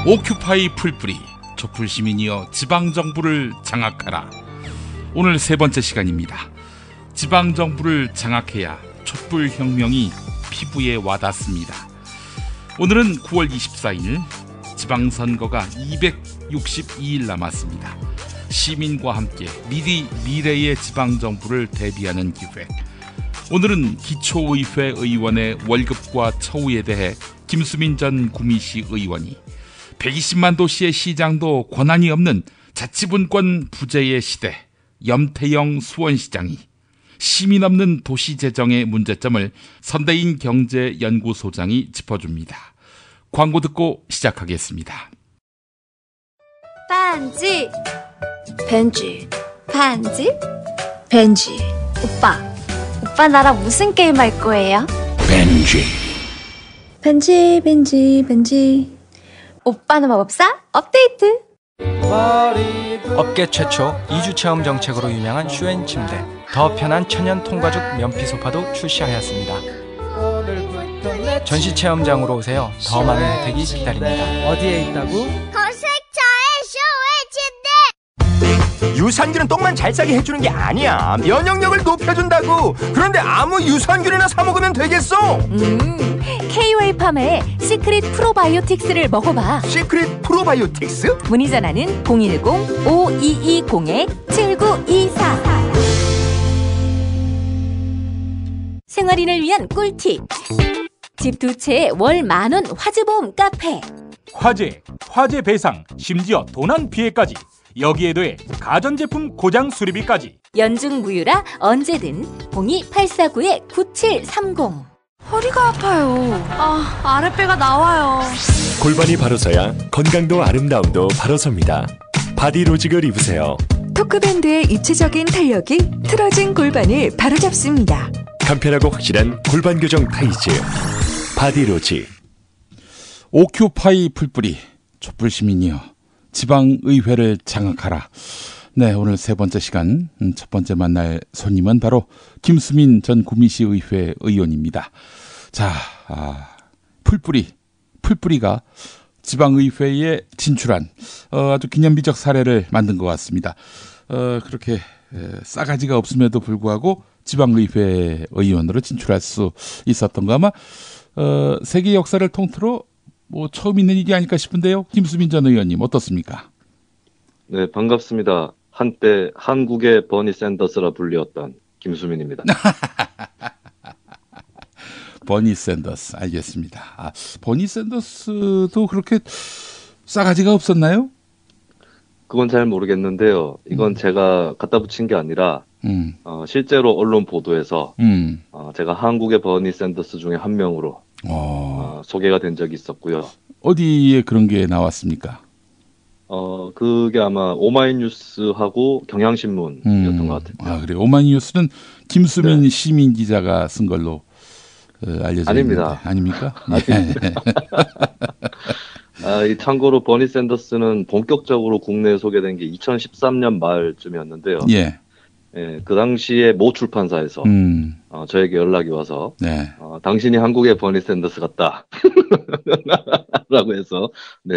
오큐파이 풀뿌리 촛불 시민이여 지방정부를 장악하라. 오늘 세 번째 시간입니다. 지방정부를 장악해야 촛불혁명이 피부에 와닿습니다. 오늘은 9월 24일, 지방선거가 262일 남았습니다. 시민과 함께 미래의 지방정부를 대비하는 기회. 오늘은 기초의회 의원의 월급과 처우에 대해 김수민 전 구미시 의원이 120만 도시의 시장도 권한이 없는 자치분권 부재의 시대, 염태영 수원시장이 시민 없는 도시 재정의 문제점을 선대인 경제연구소장이 짚어줍니다. 광고 듣고 시작하겠습니다. 반지, 벤지, 반지, 벤지. 오빠 나랑 무슨 게임 할 거예요? 벤지. 오빠는 마법사 업데이트. 업계 최초 2주 체험 정책으로 유명한 슈엔 침대, 더 편한 천연 통가죽 면피 소파도 출시하였습니다. 전시 체험장으로 오세요. 더 많은 혜택이 기다립니다. 어디에 있다고? 검색창에 슈의 침대. 유산균은 똥만 잘 싸게 해주는 게 아니야. 면역력을 높여준다고. 그런데 아무 유산균이나 사 먹으면 되겠어? K-웰팜의 시크릿 프로바이오틱스를 먹어봐. 시크릿 프로바이오틱스? 문의 전화는 010-5220-7924. 생활인을 위한 꿀팁. 집 두 채에 월 10,000원 화재보험 카페. 화재 배상, 심지어 도난 피해까지. 여기에 더해 가전제품 고장 수리비까지. 연중 무휴라 언제든 02849-9730. 허리가 아파요. 아랫배가 나와요. 골반이 바로 서야 건강도 아름다움도 바로 섭니다. 바디로직을 입으세요. 토크밴드의 입체적인 탄력이 틀어진 골반을 바로잡습니다. 간편하고 확실한 골반 교정 타이즈 바디로직. 오큐파이 풀뿌리 촛불 시민이여 지방의회를 장악하라. 네, 오늘 세 번째 시간 첫 번째 만날 손님은 바로 김수민 전 구미시 의회 의원입니다. 자, 풀뿌리가 지방의회에 진출한 아주 기념비적 사례를 만든 것 같습니다. 그렇게 싸가지가 없음에도 불구하고 지방의회 의원으로 진출할 수 있었던 거 아마 세계 역사를 통틀어 처음 있는 일이 아닐까 싶은데요. 김수민 전 의원님 어떻습니까? 네, 반갑습니다. 한때 한국의 버니 샌더스라 불리웠던 김수민입니다. 버니 샌더스, 알겠습니다. 버니 샌더스도 그렇게 싸가지가 없었나요? 그건 잘 모르겠는데요. 이건 제가 갖다 붙인 게 아니라 실제로 언론 보도에서 제가 한국의 버니 샌더스 중에 한 명으로 소개가 된 적이 있었고요. 어디에 그런 게 나왔습니까? 그게 아마 오마이뉴스하고 경향신문이었던 것 같아요. 그래요. 오마이뉴스는 김수민 시민 기자가 쓴 걸로 알려져 아닙니다. 있는데. 아닙니까? 참고로 버니 샌더스는 본격적으로 국내에 소개된 게 2013년 말쯤이었는데요. 예, 그 당시에 모 출판사에서 저에게 연락이 와서 당신이 한국의 버니 샌더스 같다 라고 해서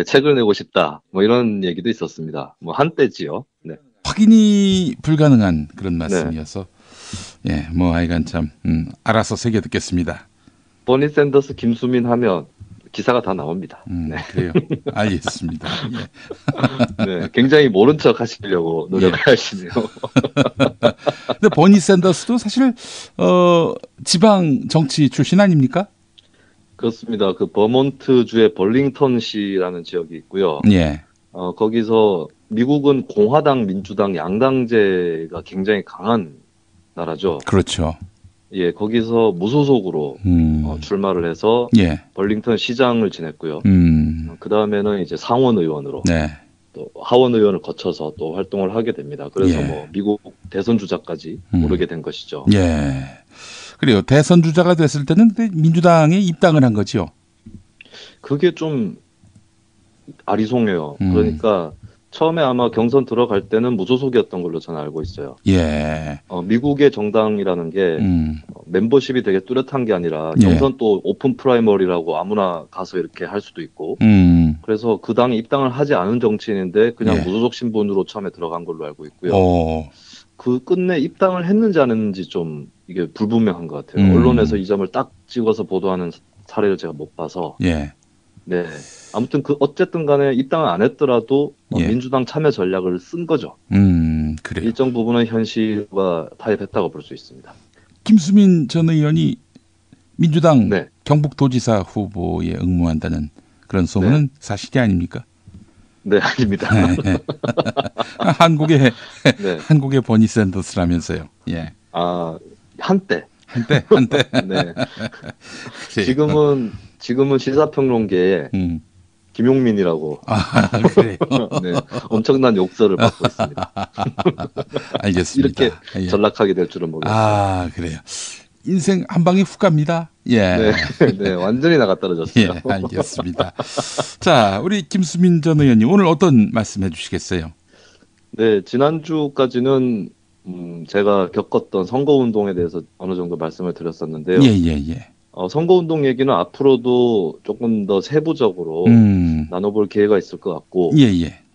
책을 내고 싶다 이런 얘기도 있었습니다. 한때지요. 네. 확인이 불가능한 그런 말씀이어서 하여간 참 알아서 새겨 듣겠습니다. 버니 샌더스 김수민 하면 기사가 다 나옵니다. 그래요. 알겠습니다. 네, 굉장히 모른 척 하시려고 노력을 하시네요. 근데 버니 샌더스도 사실 지방 정치 출신 아닙니까? 그렇습니다. 그 버몬트주의 벌링턴시라는 지역이 있고요. 예. 거기서 미국은 공화당, 민주당, 양당제가 굉장히 강한 나라죠. 그렇죠. 예, 거기서 무소속으로 출마를 해서 벌링턴 시장을 지냈고요. 그 다음에는 이제 상원 의원으로 또 하원 의원을 거쳐서 또 활동을 하게 됩니다. 그래서 미국 대선 주자까지 오르게 된 것이죠. 예. 그래요. 대선 주자가 됐을 때는 민주당에 입당을 한 거죠. 그게 좀 아리송해요. 그러니까 처음에 아마 경선 들어갈 때는 무소속이었던 걸로 저는 알고 있어요. 예. 미국의 정당이라는 게 멤버십이 되게 뚜렷한 게 아니라 경선 또 오픈 프라이머리라고 아무나 가서 이렇게 할 수도 있고 그래서 그 당에 입당을 하지 않은 정치인인데 그냥 무소속 신분으로 처음에 들어간 걸로 알고 있고요. 그 끝내 입당을 했는지 안 했는지 좀 이게 불분명한 것 같아요. 언론에서 이 점을 딱 찍어서 보도하는 사례를 제가 못 봐서. 네. 아무튼 어쨌든 간에 입당을 안 했더라도 민주당 참여 전략을 쓴 거죠. 그래요. 일정 부분은 현실과 타협했다고 볼 수 있습니다. 김수민 전 의원이 민주당 경북도지사 후보에 응모한다는 그런 소문은 사실이 아닙니까? 네, 아닙니다. 한국의 버니 샌더스라면서요. 예. 한때. 네. 지금은 시사평론계에 김용민이라고. 그래요? 네. 엄청난 욕설을 받고 있습니다. 알겠습니다. 이렇게 전락하게 될 줄은 몰랐어요. 그래요. 인생 한 방에 훅 갑니다. 예. 네, 완전히 나가 떨어졌어요. 알겠습니다. 자, 우리 김수민 전 의원님 오늘 어떤 말씀 해주시겠어요? 네, 지난주까지는 제가 겪었던 선거운동에 대해서 어느 정도 말씀을 드렸었는데요. 선거운동 얘기는 앞으로도 조금 더 세부적으로 나눠볼 기회가 있을 것 같고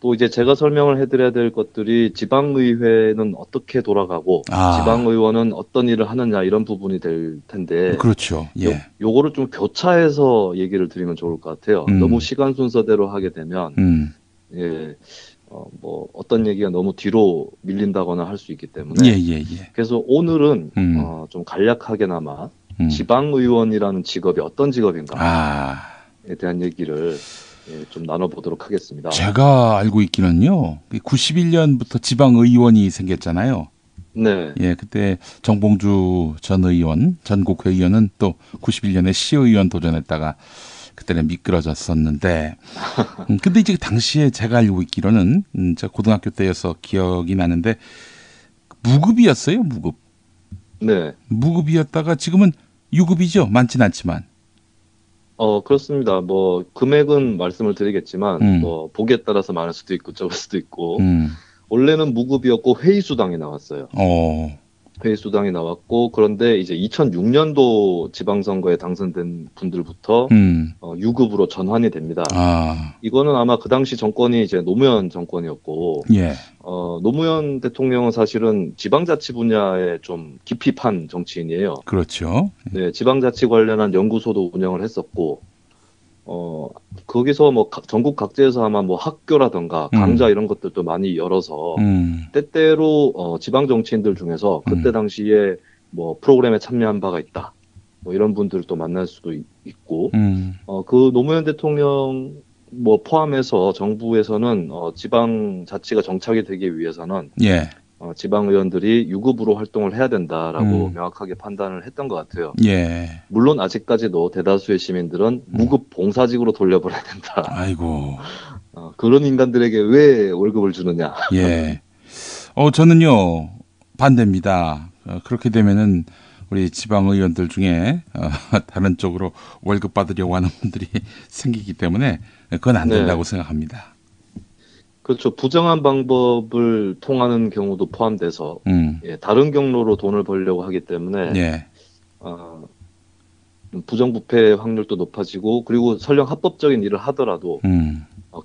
또 이제 제가 설명을 해드려야 될 것들이 지방의회는 어떻게 돌아가고 지방의원은 어떤 일을 하느냐 이런 부분이 될 텐데 그렇죠. 요거를 좀 교차해서 얘기를 드리면 좋을 것 같아요. 너무 시간 순서대로 하게 되면 뭐 어떤 얘기가 너무 뒤로 밀린다거나 할 수 있기 때문에 그래서 오늘은 좀 간략하게나마 지방의원이라는 직업이 어떤 직업인가에 대한 얘기를 좀 나눠보도록 하겠습니다. 제가 알고 있기는요. 91년부터 지방의원이 생겼잖아요. 네. 그때 정봉주 전 의원, 전국회의원은 또 91년에 시의원 도전했다가 그때는 미끄러졌었는데 근데 이제 당시에 제가 알고 있기로는 제가 고등학교 때여서 기억이 나는데 무급이었어요. 무급. 네. 무급이었다가 지금은 유급이죠. 많진 않지만. 그렇습니다. 뭐 금액은 말씀을 드리겠지만 뭐 보기에 따라서 많을 수도 있고 적을 수도 있고 원래는 무급이었고 회의수당이 나왔어요. 회의수당이 나왔고 그런데 이제 2006년도 지방선거에 당선된 분들부터 유급으로 전환이 됩니다. 이거는 아마 그 당시 정권이 이제 노무현 정권이었고 노무현 대통령은 사실은 지방자치 분야에 좀 깊이 판 정치인이에요. 그렇죠. 네, 지방자치 관련한 연구소도 운영을 했었고 거기서 뭐 전국 각지에서 아마 뭐 학교라든가 강좌 이런 것들도 많이 열어서 때때로 지방 정치인들 중에서 그때 당시에 뭐 프로그램에 참여한 바가 있다. 뭐 이런 분들을 또 만날 수도 있고 그 노무현 대통령 뭐 포함해서 정부에서는 지방 자치가 정착이 되기 위해서는 지방 의원들이 유급으로 활동을 해야 된다라고 명확하게 판단을 했던 것 같아요. 물론 아직까지도 대다수의 시민들은 무급 봉사직으로 돌려버려야 된다. 아이고. 그런 인간들에게 왜 월급을 주느냐. 저는요 반대입니다. 그렇게 되면은 우리 지방 의원들 중에 다른 쪽으로 월급 받으려고 하는 분들이 생기기 때문에 그건 안 된다고 생각합니다. 그렇죠. 부정한 방법을 통하는 경우도 포함돼서 다른 경로로 돈을 벌려고 하기 때문에 부정부패 확률도 높아지고 그리고 설령 합법적인 일을 하더라도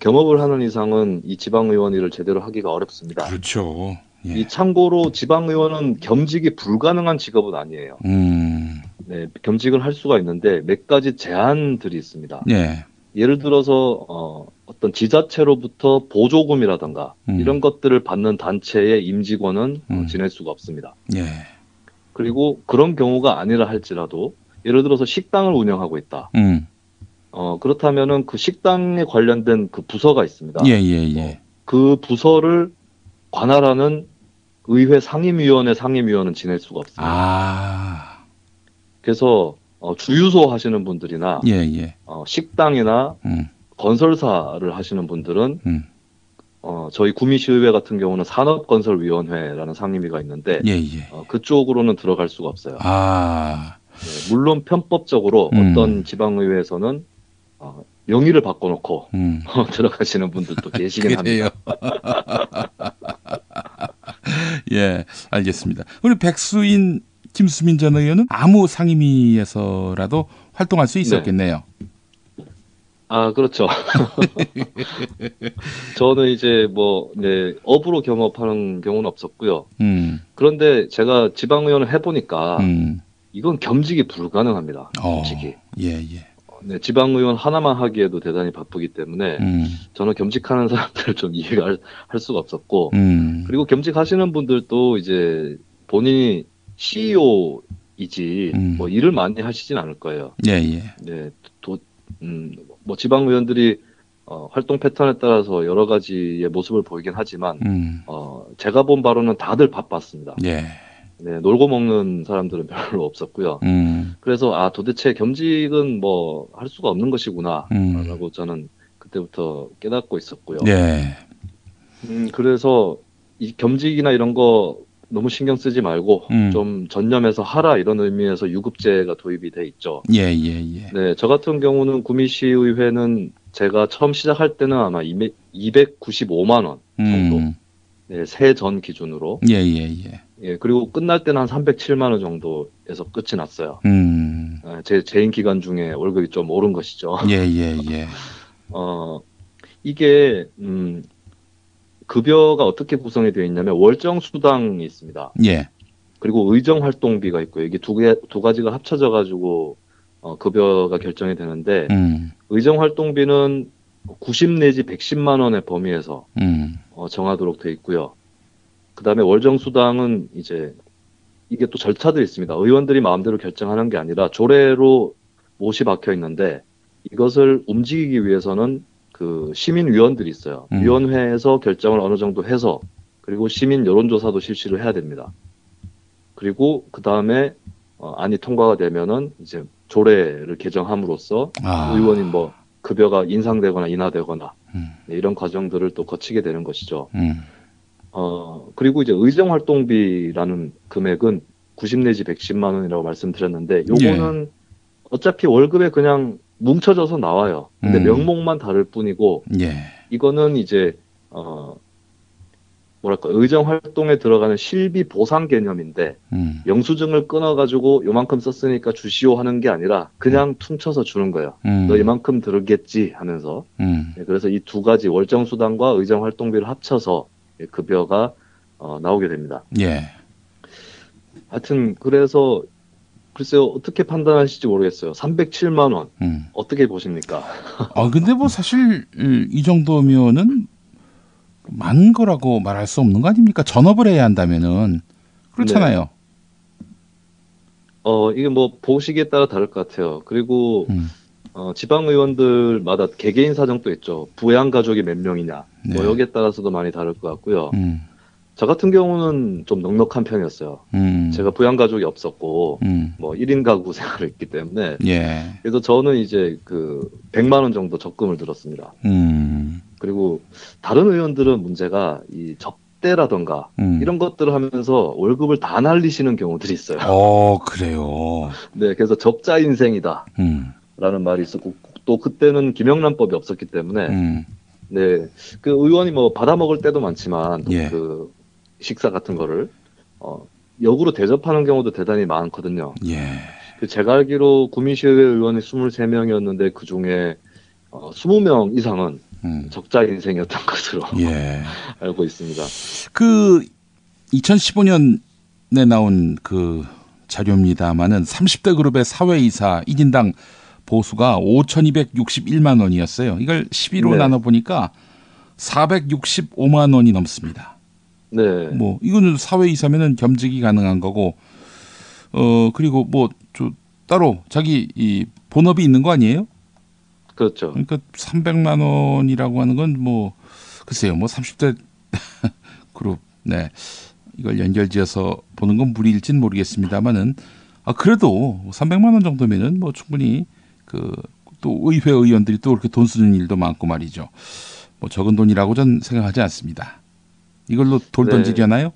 겸업을 하는 이상은 이 지방의원 일을 제대로 하기가 어렵습니다. 그렇죠. 이 참고로 지방의원은 겸직이 불가능한 직업은 아니에요. 네, 겸직을 할 수가 있는데 몇 가지 제한들이 있습니다. 예를 들어서 어떤 지자체로부터 보조금이라든가 이런 것들을 받는 단체의 임직원은 지낼 수가 없습니다. 그리고 그런 경우가 아니라 할지라도 예를 들어서 식당을 운영하고 있다. 그렇다면은 그 식당에 관련된 그 부서가 있습니다. 그 부서를 관할하는 의회 상임위원회 상임위원은 지낼 수가 없습니다. 그래서 주유소 하시는 분들이나 식당이나 건설사를 하시는 분들은 저희 구미시의회 같은 경우는 산업건설위원회라는 상임위가 있는데 그쪽으로는 들어갈 수가 없어요. 물론 편법적으로 어떤 지방의회에서는 명의를 바꿔놓고 들어가시는 분들도 계시긴 합니다. 예, 알겠습니다. 우리 백수인 김수민 전 의원은 아무 상임위에서라도 활동할 수 있었겠네요. 아, 그렇죠. 저는 이제 업으로 겸업하는 경우는 없었고요. 그런데 제가 지방의원을 해보니까 이건 겸직이 불가능합니다. 솔직히. 예. 네, 지방의원 하나만 하기에도 대단히 바쁘기 때문에 저는 겸직하는 사람들을 좀 이해가 할 수가 없었고, 그리고 겸직하시는 분들도 이제 본인이 CEO이지 일을 많이 하시진 않을 거예요. 예. 네, 지방의원들이 활동 패턴에 따라서 여러 가지의 모습을 보이긴 하지만 제가 본 바로는 다들 바빴습니다. 예. 네, 놀고 먹는 사람들은 별로 없었고요. 그래서 도대체 겸직은 할 수가 없는 것이구나 라고 저는 그때부터 깨닫고 있었고요. 네. 그래서 이 겸직이나 이런 거 너무 신경 쓰지 말고 좀 전념해서 하라, 이런 의미에서 유급제가 도입이 돼 있죠. 예. 네, 저 같은 경우는 구미시의회는 제가 처음 시작할 때는 아마 295만 원 정도. 네, 세전 기준으로. 예, 그리고 끝날 때는 한 307만 원 정도에서 끝이 났어요. 제 재임 기간 중에 월급이 좀 오른 것이죠. 예. 이게 급여가 어떻게 구성이 되어 있냐면 월정 수당이 있습니다. 예. 그리고 의정 활동비가 있고요. 이게 두 가지가 합쳐져 가지고 급여가 결정이 되는데 의정 활동비는 90 내지 110만 원의 범위에서 정하도록 되어 있고요. 그다음에 월정 수당은 이제 이게 또 절차도 있습니다. 의원들이 마음대로 결정하는 게 아니라 조례로 못이 박혀 있는데 이것을 움직이기 위해서는 그 시민위원들이 있어요. 위원회에서 결정을 어느 정도 해서 그리고 시민 여론조사도 실시를 해야 됩니다. 그리고 그 다음에 안이 통과가 되면은 이제 조례를 개정함으로써 의원이 급여가 인상되거나 인하되거나 네, 이런 과정들을 또 거치게 되는 것이죠. 그리고 이제 의정활동비라는 금액은 90 내지 110만 원이라고 말씀드렸는데 요거는 어차피 월급에 그냥 뭉쳐져서 나와요. 근데 명목만 다를 뿐이고 이거는 이제 의정활동에 들어가는 실비 보상 개념인데 영수증을 끊어가지고 요만큼 썼으니까 주시오 하는 게 아니라 그냥 퉁쳐서 주는 거예요. 너 이만큼 들었겠지 하면서. 네, 그래서 이 두 가지 월정수당과 의정활동비를 합쳐서 급여가 나오게 됩니다. 예. 하여튼 그래서 글쎄요, 어떻게 판단하실지 모르겠어요. 307만 원 어떻게 보십니까? 근데 사실 이 정도면은 많은 거라고 말할 수 없는 거 아닙니까? 전업을 해야 한다면은 그렇잖아요. 네. 이게 보시기에 따라 다를 것 같아요. 그리고 지방의원들마다 개개인 사정도 있죠. 부양 가족이 몇 명이냐. 여기에 따라서도 많이 다를 것 같고요. 저 같은 경우는 좀 넉넉한 편이었어요. 제가 부양 가족이 없었고 1인 가구 생활을 했기 때문에 그래서 저는 이제 100만 원 정도 적금을 들었습니다. 그리고 다른 의원들은 문제가 이 접대라던가 이런 것들을 하면서 월급을 다 날리시는 경우들이 있어요. 그래요. 네, 그래서 적자 인생이다 라는 말이 있었고 또 그때는 김영란법이 없었기 때문에 네, 그 의원이 받아먹을 때도 많지만 그 식사 같은 거를 역으로 대접하는 경우도 대단히 많거든요. 제가 알기로 구미시의회 의원이 23명이었는데 그 중에 20명 이상은 적자 인생이었던 것으로 알고 있습니다. 그 2015년에 나온 그 자료입니다만은 30대 그룹의 사회이사 1인당 보수가 5,261만 원이었어요. 이걸 12로 나눠보니까 465만 원이 넘습니다. 네. 이거는 사회이사면은 겸직이 가능한 거고, 그리고 따로 자기 이 본업이 있는 거 아니에요? 그렇죠. 그러니까 300만 원이라고 하는 건 글쎄요, 30대 그룹, 네. 이걸 연결지어서 보는 건 무리일진 모르겠습니다만은, 그래도 300만 원 정도면은 충분히 또 의회 의원들이 또 그렇게 돈 쓰는 일도 많고 말이죠. 적은 돈이라고 전 생각하지 않습니다. 이걸로 돌 던지려나요?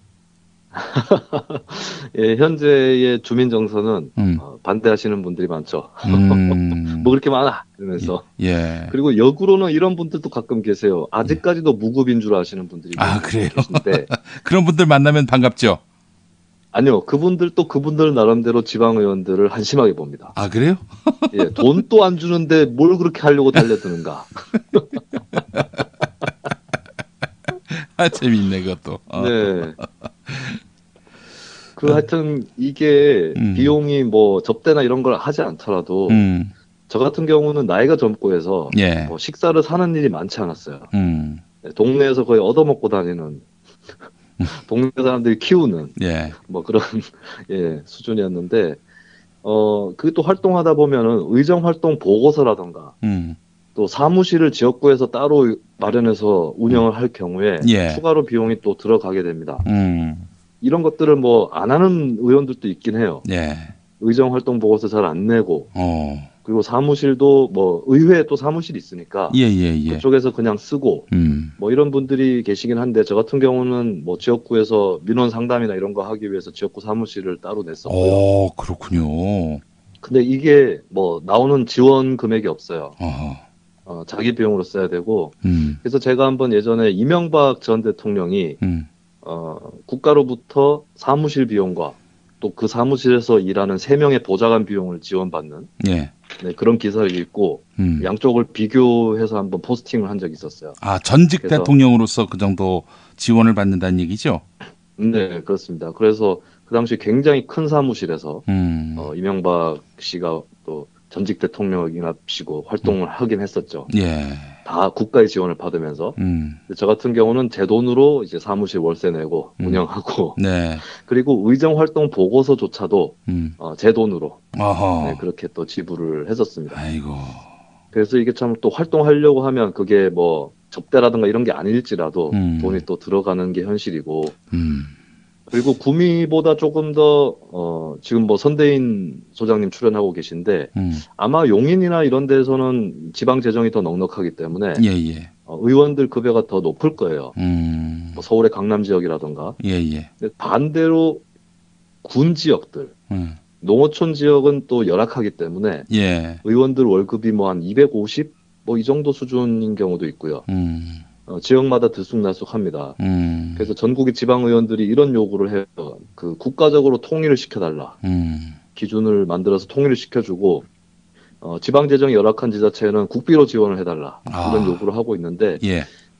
예, 현재의 주민 정서는 반대하시는 분들이 많죠. 뭐 그렇게 많아 이러면서. 예. 그리고 역으로는 이런 분들도 가끔 계세요. 아직까지도 무급인 줄 아시는 분들이 그래요? 계신데 그런 분들 만나면 반갑죠? 아니요. 그분들도 그분들 나름대로 지방의원들을 한심하게 봅니다. 그래요? 예, 돈 또 안 주는데 뭘 그렇게 하려고 달려드는가. 재밌네 그것도. 네. 하여튼 이게 비용이 뭐 접대나 이런 걸 하지 않더라도 저 같은 경우는 나이가 젊고 해서 예. 뭐 식사를 사는 일이 많지 않았어요. 동네에서 거의 얻어먹고 다니는 동네 사람들이 키우는 예. 뭐 그런 예, 수준이었는데 그게 또 활동하다 보면은 의정 활동 보고서라던가 또 사무실을 지역구에서 따로 마련해서 운영을 할 경우에 예. 추가로 비용이 또 들어가게 됩니다. 이런 것들을 뭐 안 하는 의원들도 있긴 해요. 예. 의정 활동 보고서 잘 안 내고 그리고 사무실도 뭐 의회에 또 사무실이 있으니까 그쪽에서 그냥 쓰고 뭐 이런 분들이 계시긴 한데 저 같은 경우는 뭐 지역구에서 민원 상담이나 이런 거 하기 위해서 지역구 사무실을 따로 냈었고요. 그렇군요. 근데 이게 뭐 나오는 지원 금액이 없어요. 자기 비용으로 써야 되고 그래서 제가 한번 예전에 이명박 전 대통령이 국가로부터 사무실 비용과 또 그 사무실에서 일하는 3명의 보좌관 비용을 지원받는 예. 네, 그런 기사를 읽고 양쪽을 비교해서 한번 포스팅을 한 적이 있었어요. 전직 대통령으로서 그 정도 지원을 받는다는 얘기죠? 네, 그렇습니다. 그래서 그 당시 굉장히 큰 사무실에서 이명박 씨가 또 전직 대통령이랍시고 활동을 하긴 했었죠. 예. 다 국가의 지원을 받으면서. 저 같은 경우는 제 돈으로 이제 사무실 월세 내고 운영하고. 네. 그리고 의정 활동 보고서조차도 제 돈으로 네, 그렇게 또 지불을 했었습니다. 아이고. 그래서 이게 참 또 활동하려고 하면 그게 뭐 접대라든가 이런 게 아닐지라도 돈이 또 들어가는 게 현실이고. 그리고 구미보다 조금 더 지금 뭐 선대인 소장님 출연하고 계신데 아마 용인이나 이런 데서는 지방 재정이 더 넉넉하기 때문에 의원들 급여가 더 높을 거예요. 뭐 서울의 강남 지역이라든가. 근데 반대로 군 지역들, 농어촌 지역은 또 열악하기 때문에 의원들 월급이 뭐 한 250 뭐 이 정도 수준인 경우도 있고요. 지역마다 들쑥날쑥합니다. 그래서 전국의 지방 의원들이 이런 요구를 해요. 그 국가적으로 통일을 시켜달라. 기준을 만들어서 통일을 시켜주고 지방 재정이 열악한 지자체는 국비로 지원을 해달라. 이런 요구를 하고 있는데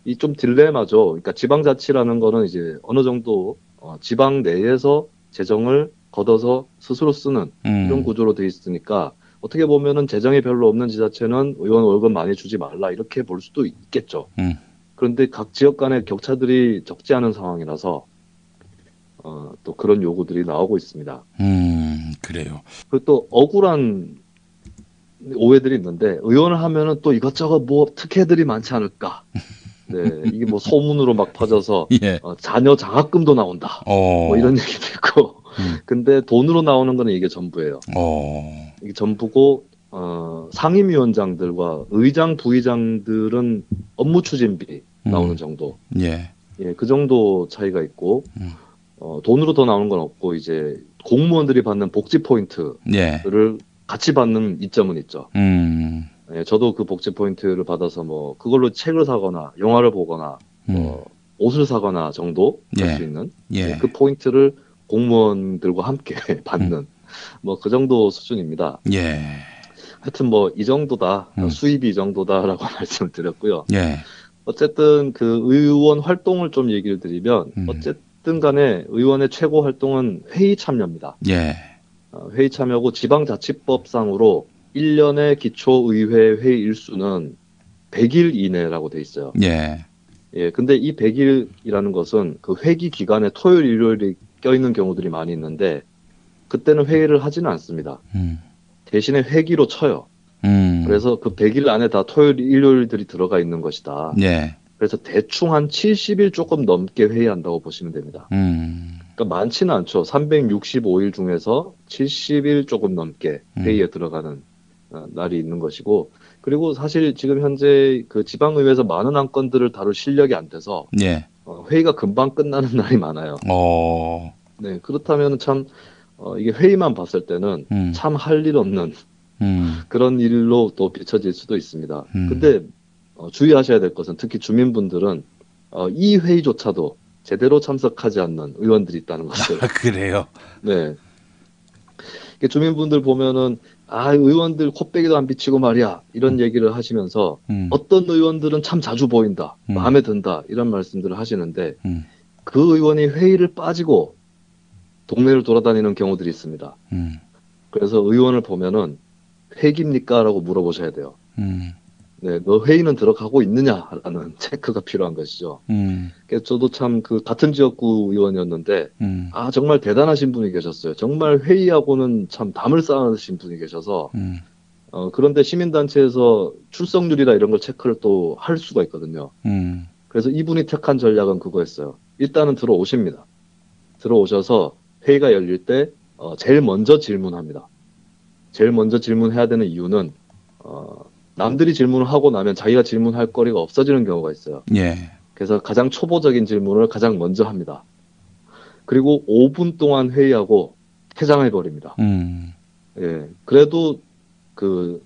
이 좀 딜레마죠. 그러니까 지방자치라는 거는 이제 어느 정도 지방 내에서 재정을 걷어서 스스로 쓰는 이런 구조로 돼 있으니까 어떻게 보면은 재정이 별로 없는 지자체는 의원 월급 많이 주지 말라 이렇게 볼 수도 있겠죠. 그런데 각 지역 간의 격차들이 적지 않은 상황이라서 또 그런 요구들이 나오고 있습니다. 그래요. 그리고 또 억울한 오해들이 있는데 의원을 하면은 또 이것저것 뭐 특혜들이 많지 않을까. 네, 이게 뭐 소문으로 막 퍼져서 자녀 장학금도 나온다. 뭐 이런 얘기도 있고. 근데 돈으로 나오는 거는 이게 전부예요. 이게 전부고 상임위원장들과 의장, 부의장들은 업무 추진비 나오는 정도. 그 정도 차이가 있고, 돈으로 더 나오는 건 없고, 이제 공무원들이 받는 복지 포인트를 같이 받는 이점은 있죠. 저도 그 복지 포인트를 받아서 뭐, 그걸로 책을 사거나, 영화를 보거나, 옷을 사거나 정도 할 수 있는 그 포인트를 공무원들과 함께 받는 뭐 그 정도 수준입니다. 하여튼 뭐 이 정도다, 수입이 이 정도다라고 말씀을 드렸고요. 어쨌든 그 의원 활동을 좀 얘기를 드리면 어쨌든 간에 의원의 최고 활동은 회의 참여입니다. 회의 참여고 지방자치법상으로 1년의 기초의회 회의 일수는 100일 이내라고 돼 있어요. 근데 이 100일이라는 것은 그 회기 기간에 토요일, 일요일이 껴있는 경우들이 많이 있는데 그때는 회의를 하지는 않습니다. 대신에 회기로 쳐요. 그래서 그 100일 안에 다 토요일, 일요일들이 들어가 있는 것이다. 그래서 대충 한 70일 조금 넘게 회의한다고 보시면 됩니다. 그러니까 많지는 않죠. 365일 중에서 70일 조금 넘게 회의에 들어가는 날이 있는 것이고, 그리고 사실 지금 현재 그 지방의회에서 많은 안건들을 다룰 실력이 안 돼서 회의가 금방 끝나는 날이 많아요. 네, 그렇다면 참 이게 회의만 봤을 때는 참 할 일 없는 그런 일로 또 비춰질 수도 있습니다. 근데 주의하셔야 될 것은 특히 주민분들은 이 회의조차도 제대로 참석하지 않는 의원들이 있다는 것을. 그래요? 네. 주민분들 보면은 의원들 코빼기도 안 비치고 말이야 이런 얘기를 하시면서 어떤 의원들은 참 자주 보인다, 마음에 든다 이런 말씀들을 하시는데 그 의원이 회의를 빠지고 동네를 돌아다니는 경우들이 있습니다. 그래서 의원을 보면은 회기입니까? 라고 물어보셔야 돼요. 네, 너 회의는 들어가고 있느냐라는 체크가 필요한 것이죠. 그래서 저도 참 그 같은 지역구 의원이었는데 정말 대단하신 분이 계셨어요. 정말 회의하고는 참 담을 쌓으신 분이 계셔서 그런데 시민단체에서 출석률이나 이런 걸 체크를 또 할 수가 있거든요. 그래서 이분이 택한 전략은 그거였어요. 일단은 들어오십니다. 들어오셔서 회의가 열릴 때 제일 먼저 질문합니다. 제일 먼저 질문해야 되는 이유는 남들이 질문을 하고 나면 자기가 질문할 거리가 없어지는 경우가 있어요. 예. 그래서 가장 초보적인 질문을 가장 먼저 합니다. 그리고 5분 동안 회의하고 퇴장해버립니다. 예. 그래도 그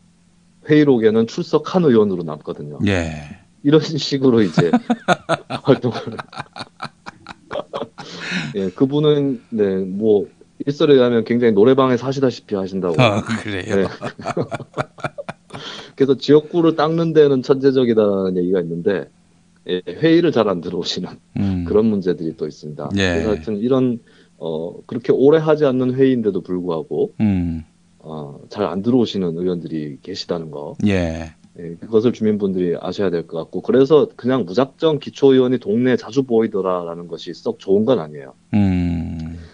회의록에는 출석한 의원으로 남거든요. 예. 이런 식으로 이제 활동을. 예, 그분은 네, 뭐 일설에 의하면 굉장히 노래방에 사시다시피 하신다고. 그래요. 네. 그래서 지역구를 닦는 데는 천재적이다는 얘기가 있는데 회의를 잘 안 들어오시는 그런 문제들이 또 있습니다. 예. 그래서 하여튼 이런 그렇게 오래 하지 않는 회의인데도 불구하고 잘 안 들어오시는 의원들이 계시다는 거. 예. 예, 그것을 주민분들이 아셔야 될 것 같고 그래서 그냥 무작정 기초의원이 동네에 자주 보이더라라는 것이 썩 좋은 건 아니에요.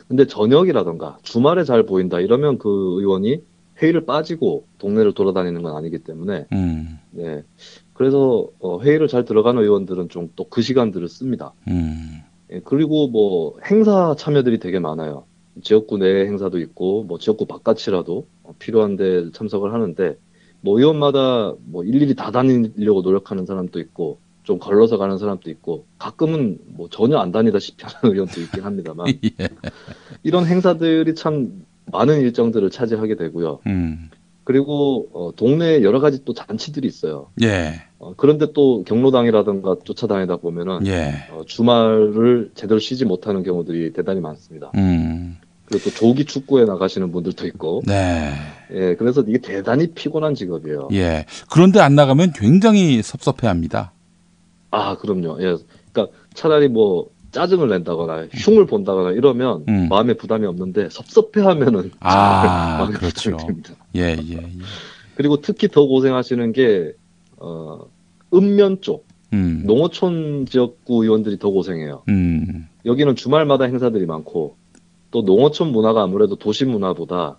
근데 저녁이라던가 주말에 잘 보인다 이러면 그 의원이 회의를 빠지고 동네를 돌아다니는 건 아니기 때문에 네. 그래서 회의를 잘 들어가는 의원들은 좀 또 그 시간들을 씁니다. 예, 그리고 뭐 행사 참여들이 되게 많아요. 지역구 내 행사도 있고 뭐 지역구 바깥이라도 필요한데 참석을 하는데 뭐 의원마다 뭐 일일이 다 다니려고 노력하는 사람도 있고 좀 걸러서 가는 사람도 있고 가끔은 뭐 전혀 안 다니다시피 하는 의원도 있긴 합니다만 예. 이런 행사들이 참 많은 일정들을 차지하게 되고요. 그리고 동네에 여러 가지 또 잔치들이 있어요. 예. 그런데 또 경로당이라든가 쫓아다니다 보면은 예. 주말을 제대로 쉬지 못하는 경우들이 대단히 많습니다. 그리고 또 조기 축구에 나가시는 분들도 있고. 네. 예, 그래서 이게 대단히 피곤한 직업이에요. 예. 그런데 안 나가면 굉장히 섭섭해합니다. 그럼요. 예. 그러니까 차라리 뭐 짜증을 낸다거나 흉을 본다거나 이러면 마음에 부담이 없는데 섭섭해하면은 그렇죠. 예. 그리고 특히 더 고생하시는 게 읍면 쪽 농어촌 지역구 의원들이 더 고생해요. 여기는 주말마다 행사들이 많고 또 농어촌 문화가 아무래도 도시 문화보다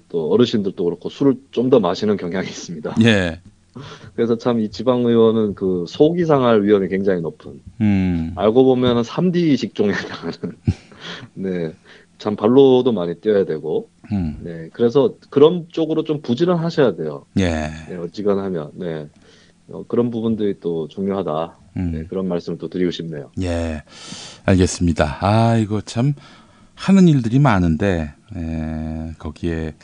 또 어르신들도 그렇고 술을 좀 더 마시는 경향이 있습니다. 예. 그래서 참 이 지방의원은 그 속이 상할 위험이 굉장히 높은 알고 보면은 3D 직종에 해당하는 네. 참 발로도 많이 뛰어야 되고 네. 그래서 그런 쪽으로 좀 부지런하셔야 돼요. 예. 네, 어지간하면 네. 그런 부분들이 또 중요하다. 네, 그런 말씀을 또 드리고 싶네요. 예. 알겠습니다. 이거 참 하는 일들이 많은데 거기에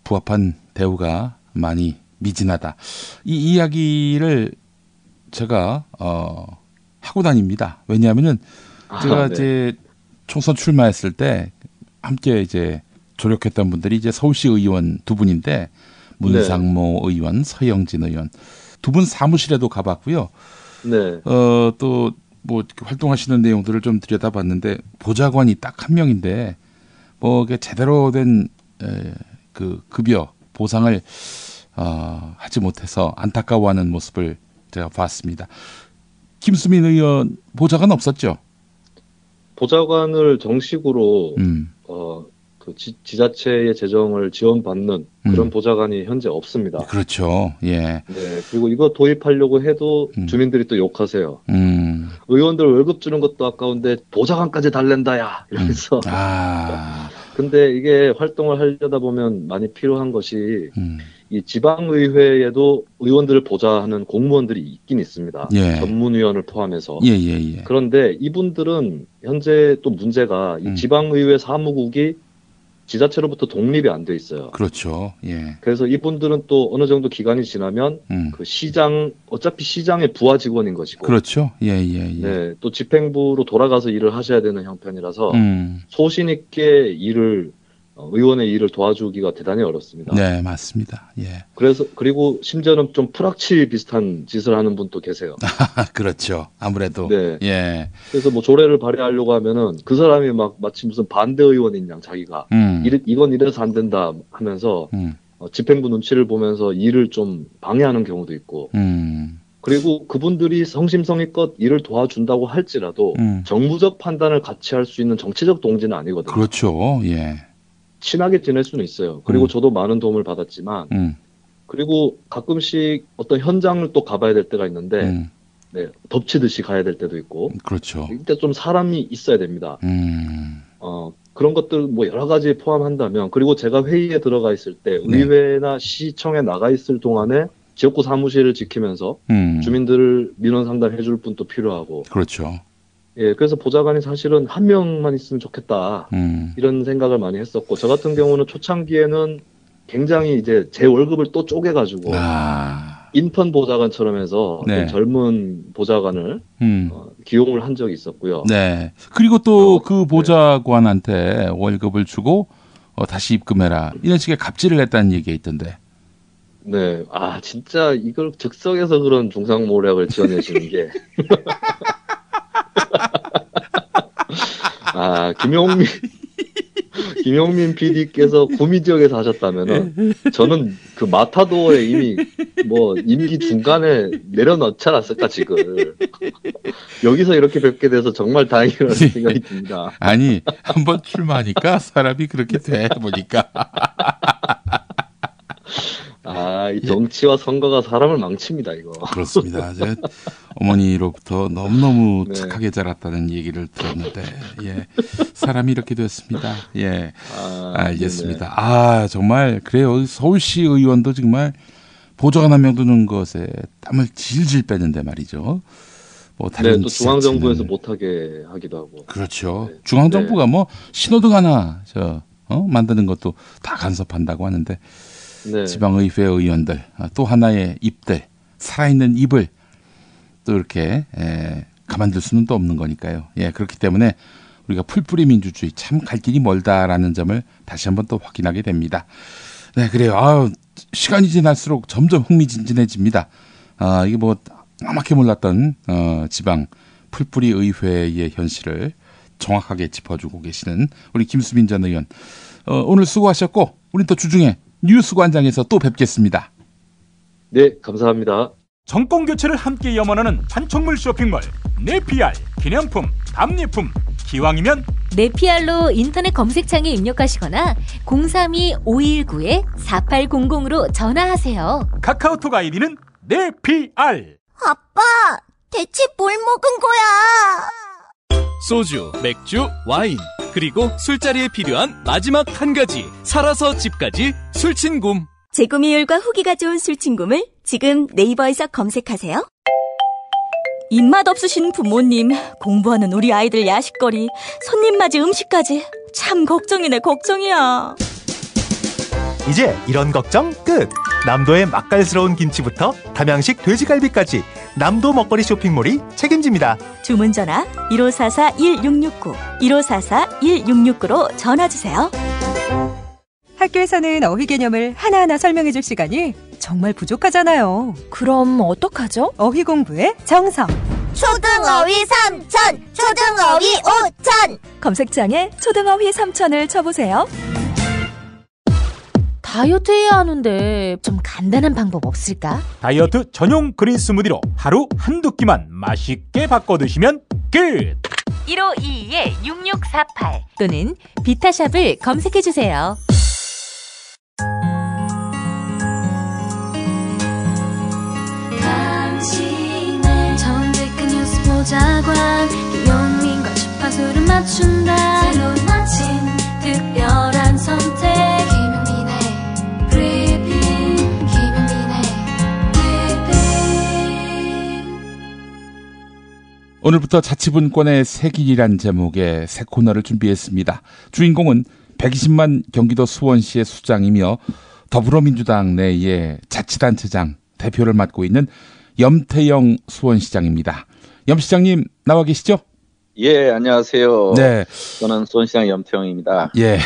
부합한 대우가 많이 미진하다. 이 이야기를 제가 하고 다닙니다. 왜냐하면은 제가 네. 이제 총선 출마했을 때 함께 이제 조력했던 분들이 이제 서울시 의원 두 분인데 문상모 의원, 서영진 의원 두 분 사무실에도 가봤고요. 네. 또 뭐 활동하시는 내용들을 좀 들여다봤는데 보좌관이 딱 한 명인데 뭐 이게 제대로 된 그 급여 보상을 하지 못해서 안타까워하는 모습을 제가 봤습니다. 김수민 의원 보좌관 없었죠? 보좌관을 정식으로 그 지자체의 재정을 지원받는 그런 보좌관이 현재 없습니다. 그렇죠. 예. 네. 그리고 이거 도입하려고 해도 주민들이 또 욕하세요. 의원들 월급 주는 것도 아까운데 보좌관까지 달랜다야 이러면서. 근데 이게 활동을 하려다 보면 많이 필요한 것이 이 지방의회에도 의원들을 보좌하는 공무원들이 있긴 있습니다. 예. 전문위원을 포함해서. 예. 그런데 이분들은 현재 또 문제가 이 지방의회 사무국이 지자체로부터 독립이 안 돼 있어요. 그렇죠. 예. 그래서 이분들은 또 어느 정도 기간이 지나면 그 시장, 어차피 시장의 부하 직원인 것이고. 그렇죠. 예. 네, 또 집행부로 돌아가서 일을 하셔야 되는 형편이라서 소신 있게 의원의 일을 도와주기가 대단히 어렵습니다. 네, 맞습니다. 예. 그리고 심지어는 좀 프락치 비슷한 짓을 하는 분도 계세요. 그렇죠. 아무래도. 네. 예. 그래서 뭐 조례를 발의하려고 하면은 그 사람이 막 마치 무슨 반대 의원인 양 자기가 이건 이래서 안 된다 하면서 집행부 눈치를 보면서 일을 좀 방해하는 경우도 있고. 그리고 그분들이 성심성의껏 일을 도와준다고 할지라도 정무적 판단을 같이 할 수 있는 정치적 동지는 아니거든요. 그렇죠. 예. 친하게 지낼 수는 있어요. 그리고 저도 많은 도움을 받았지만, 그리고 가끔씩 어떤 현장을 또 가봐야 될 때가 있는데, 네, 덮치듯이 가야 될 때도 있고. 그렇죠. 이때 좀 사람이 있어야 됩니다. 그런 것들 뭐 여러 가지 포함한다면, 그리고 제가 회의에 들어가 있을 때, 의회나 시청에 나가 있을 동안에 지역구 사무실을 지키면서 주민들을 민원 상담해 줄 분도 필요하고. 그렇죠. 예, 그래서 보좌관이 사실은 한 명만 있으면 좋겠다. 이런 생각을 많이 했었고, 저 같은 경우는 초창기에는 굉장히 이제 제 월급을 또 쪼개가지고, 인턴 보좌관처럼 해서 네. 젊은 보좌관을 기용을 한 적이 있었고요. 네. 그리고 또 그 보좌관한테 월급을 주고 다시 입금해라. 이런 식의 갑질을 했다는 얘기가 있던데. 네. 아, 진짜 이걸 즉석에서 그런 중상모략을 지어내시는 게. 아, 김용민 PD께서 구미 지역에서 하셨다면은 저는 그 마타도어에 이미 뭐 임기 중간에 내려놓지 않았을까 지금. 여기서 이렇게 뵙게 돼서 정말 다행이라는 생각이 듭니다. 아니, 한번 출마하니까 사람이 그렇게 돼 보니까. 아, 이 정치와 선거가 사람을 망칩니다, 이거. 그렇습니다. 제 어머니로부터 너무너무 착하게 자랐다는 얘기를 들었는데, 예. 사람이 이렇게 됐습니다. 예. 알겠습니다. 네네. 아, 정말, 그래요. 서울시 의원도 정말 보좌관 한 명 두는 것에 땀을 질질 빼는데 말이죠. 뭐 다른 네, 또 중앙정부에서 못하게 하기도 하고. 그렇죠. 네. 중앙정부가 뭐 신호등 하나, 만드는 것도 다 간섭한다고 하는데, 네. 지방의회 의원들 또 하나의 입들 살아있는 입을 또 이렇게 가만둘 수는 또 없는 거니까요. 예, 그렇기 때문에 우리가 풀뿌리 민주주의 참 갈 길이 멀다라는 점을 다시 한번 또 확인하게 됩니다. 네, 그래요. 시간이 지날수록 점점 흥미진진해집니다. 이게 뭐 까맣게 몰랐던 지방 풀뿌리 의회의 현실을 정확하게 짚어주고 계시는 우리 김수민 전 의원. 오늘 수고하셨고 우리 또 주중에 뉴스관장에서 또 뵙겠습니다. 네, 감사합니다. 정권 교체를 함께 염원하는 판촉물 쇼핑몰 네피알 기념품, 답례품, 기왕이면 네피알로 인터넷 검색창에 입력하시거나 032-519-4800으로 전화하세요. 카카오톡 아이디는 네피알. 아빠, 대체 뭘 먹은 거야? 소주, 맥주, 와인, 그리고 술자리에 필요한 마지막 한 가지, 살아서 집까지 술친굼. 재구미율과 후기가 좋은 술친굼을 지금 네이버에서 검색하세요. 입맛 없으신 부모님, 공부하는 우리 아이들 야식거리, 손님 맞이 음식까지 참 걱정이네 걱정이야. 이제 이런 걱정 끝! 남도의 맛깔스러운 김치부터 담양식 돼지갈비까지 남도 먹거리 쇼핑몰이 책임집니다. 주문 전화 1544-1669, 1544-1669로 전화주세요. 학교에서는 어휘 개념을 하나하나 설명해줄 시간이 정말 부족하잖아요. 그럼 어떡하죠? 어휘 공부의 정석. 초등어휘 3000, 초등어휘 5000. 검색창에 초등어휘 3000을 쳐보세요. 다이어트 해야 하는데 좀 간단한 방법 없을까? 다이어트 전용 그린 스무디로 하루 한두 끼만 맛있게 바꿔 드시면 끝! 1522-6648 또는 비타샵을 검색해주세요. 당신의 정직한 뉴스 보좌관 김용민과 주파수를 맞춘다. 새로운 아침 특별한 선택 김용민의 브리핑 오늘부터 자치분권의 새 길이란 제목의 새 코너를 준비했습니다. 주인공은 120만 경기도 수원시의 수장이며 더불어민주당 내의 자치단체장 대표를 맡고 있는 염태영 수원시장입니다. 염 시장님 나와 계시죠? 예, 안녕하세요. 네. 저는 수원시장 염태영입니다. 예.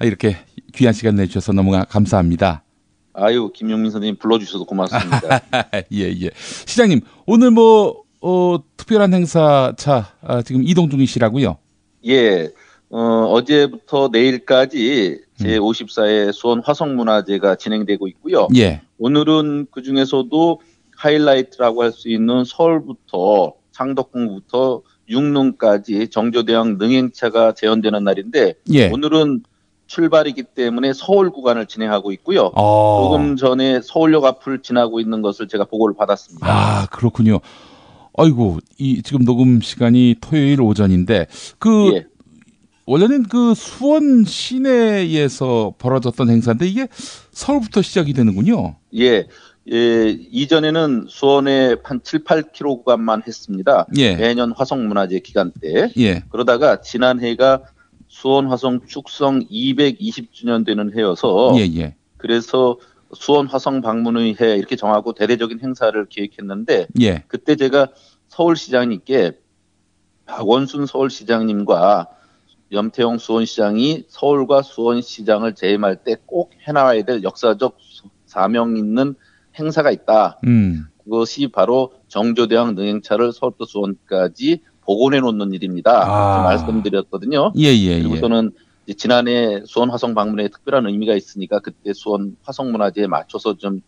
이렇게 귀한 시간 내주셔서 너무 감사합니다. 아유, 김용민 선생님 불러주셔서 고맙습니다. 예. 시장님, 오늘 특별한 행사차 지금 이동 중이시라고요? 예. 어제부터 내일까지 제54회 수원 화성문화제가 진행되고 있고요. 예. 오늘은 그 중에서도 하이라이트라고 할 수 있는 서울부터 창덕궁부터 육릉까지 정조대왕 능행차가 재현되는 날인데 예. 오늘은 출발이기 때문에 서울 구간을 진행하고 있고요. 조금 전에 서울역 앞을 지나고 있는 것을 제가 보고를 받았습니다. 아, 그렇군요. 아이고, 지금 녹음 시간이 토요일 오전인데 예. 원래는 그 수원 시내에서 벌어졌던 행사인데 이게 서울부터 시작이 되는군요. 예. 이전에는 수원에 한 7, 8km 구간만 했습니다. 예. 매년 화성문화제 기간 때. 예. 그러다가 지난해가 수원 화성 축성 220주년 되는 해여서 예. 그래서 수원 화성 방문의 해 이렇게 정하고 대대적인 행사를 기획했는데 예. 그때 제가 서울시장님께 박원순 서울시장님과 염태영 수원시장이 서울과 수원시장을 재임할 때 꼭 해나와야 될 역사적 사명 있는 행사가 있다. 그것이 바로 정조대왕 능행차를 서울부터 수원까지 복원해 놓는 일입니다. 이렇게 말씀드렸거든요. 예. 그리고 저는 지난해 수원 화성 방문에 특별한 의미가 있으니까 그때 수원 화성문화제에 맞춰서 좀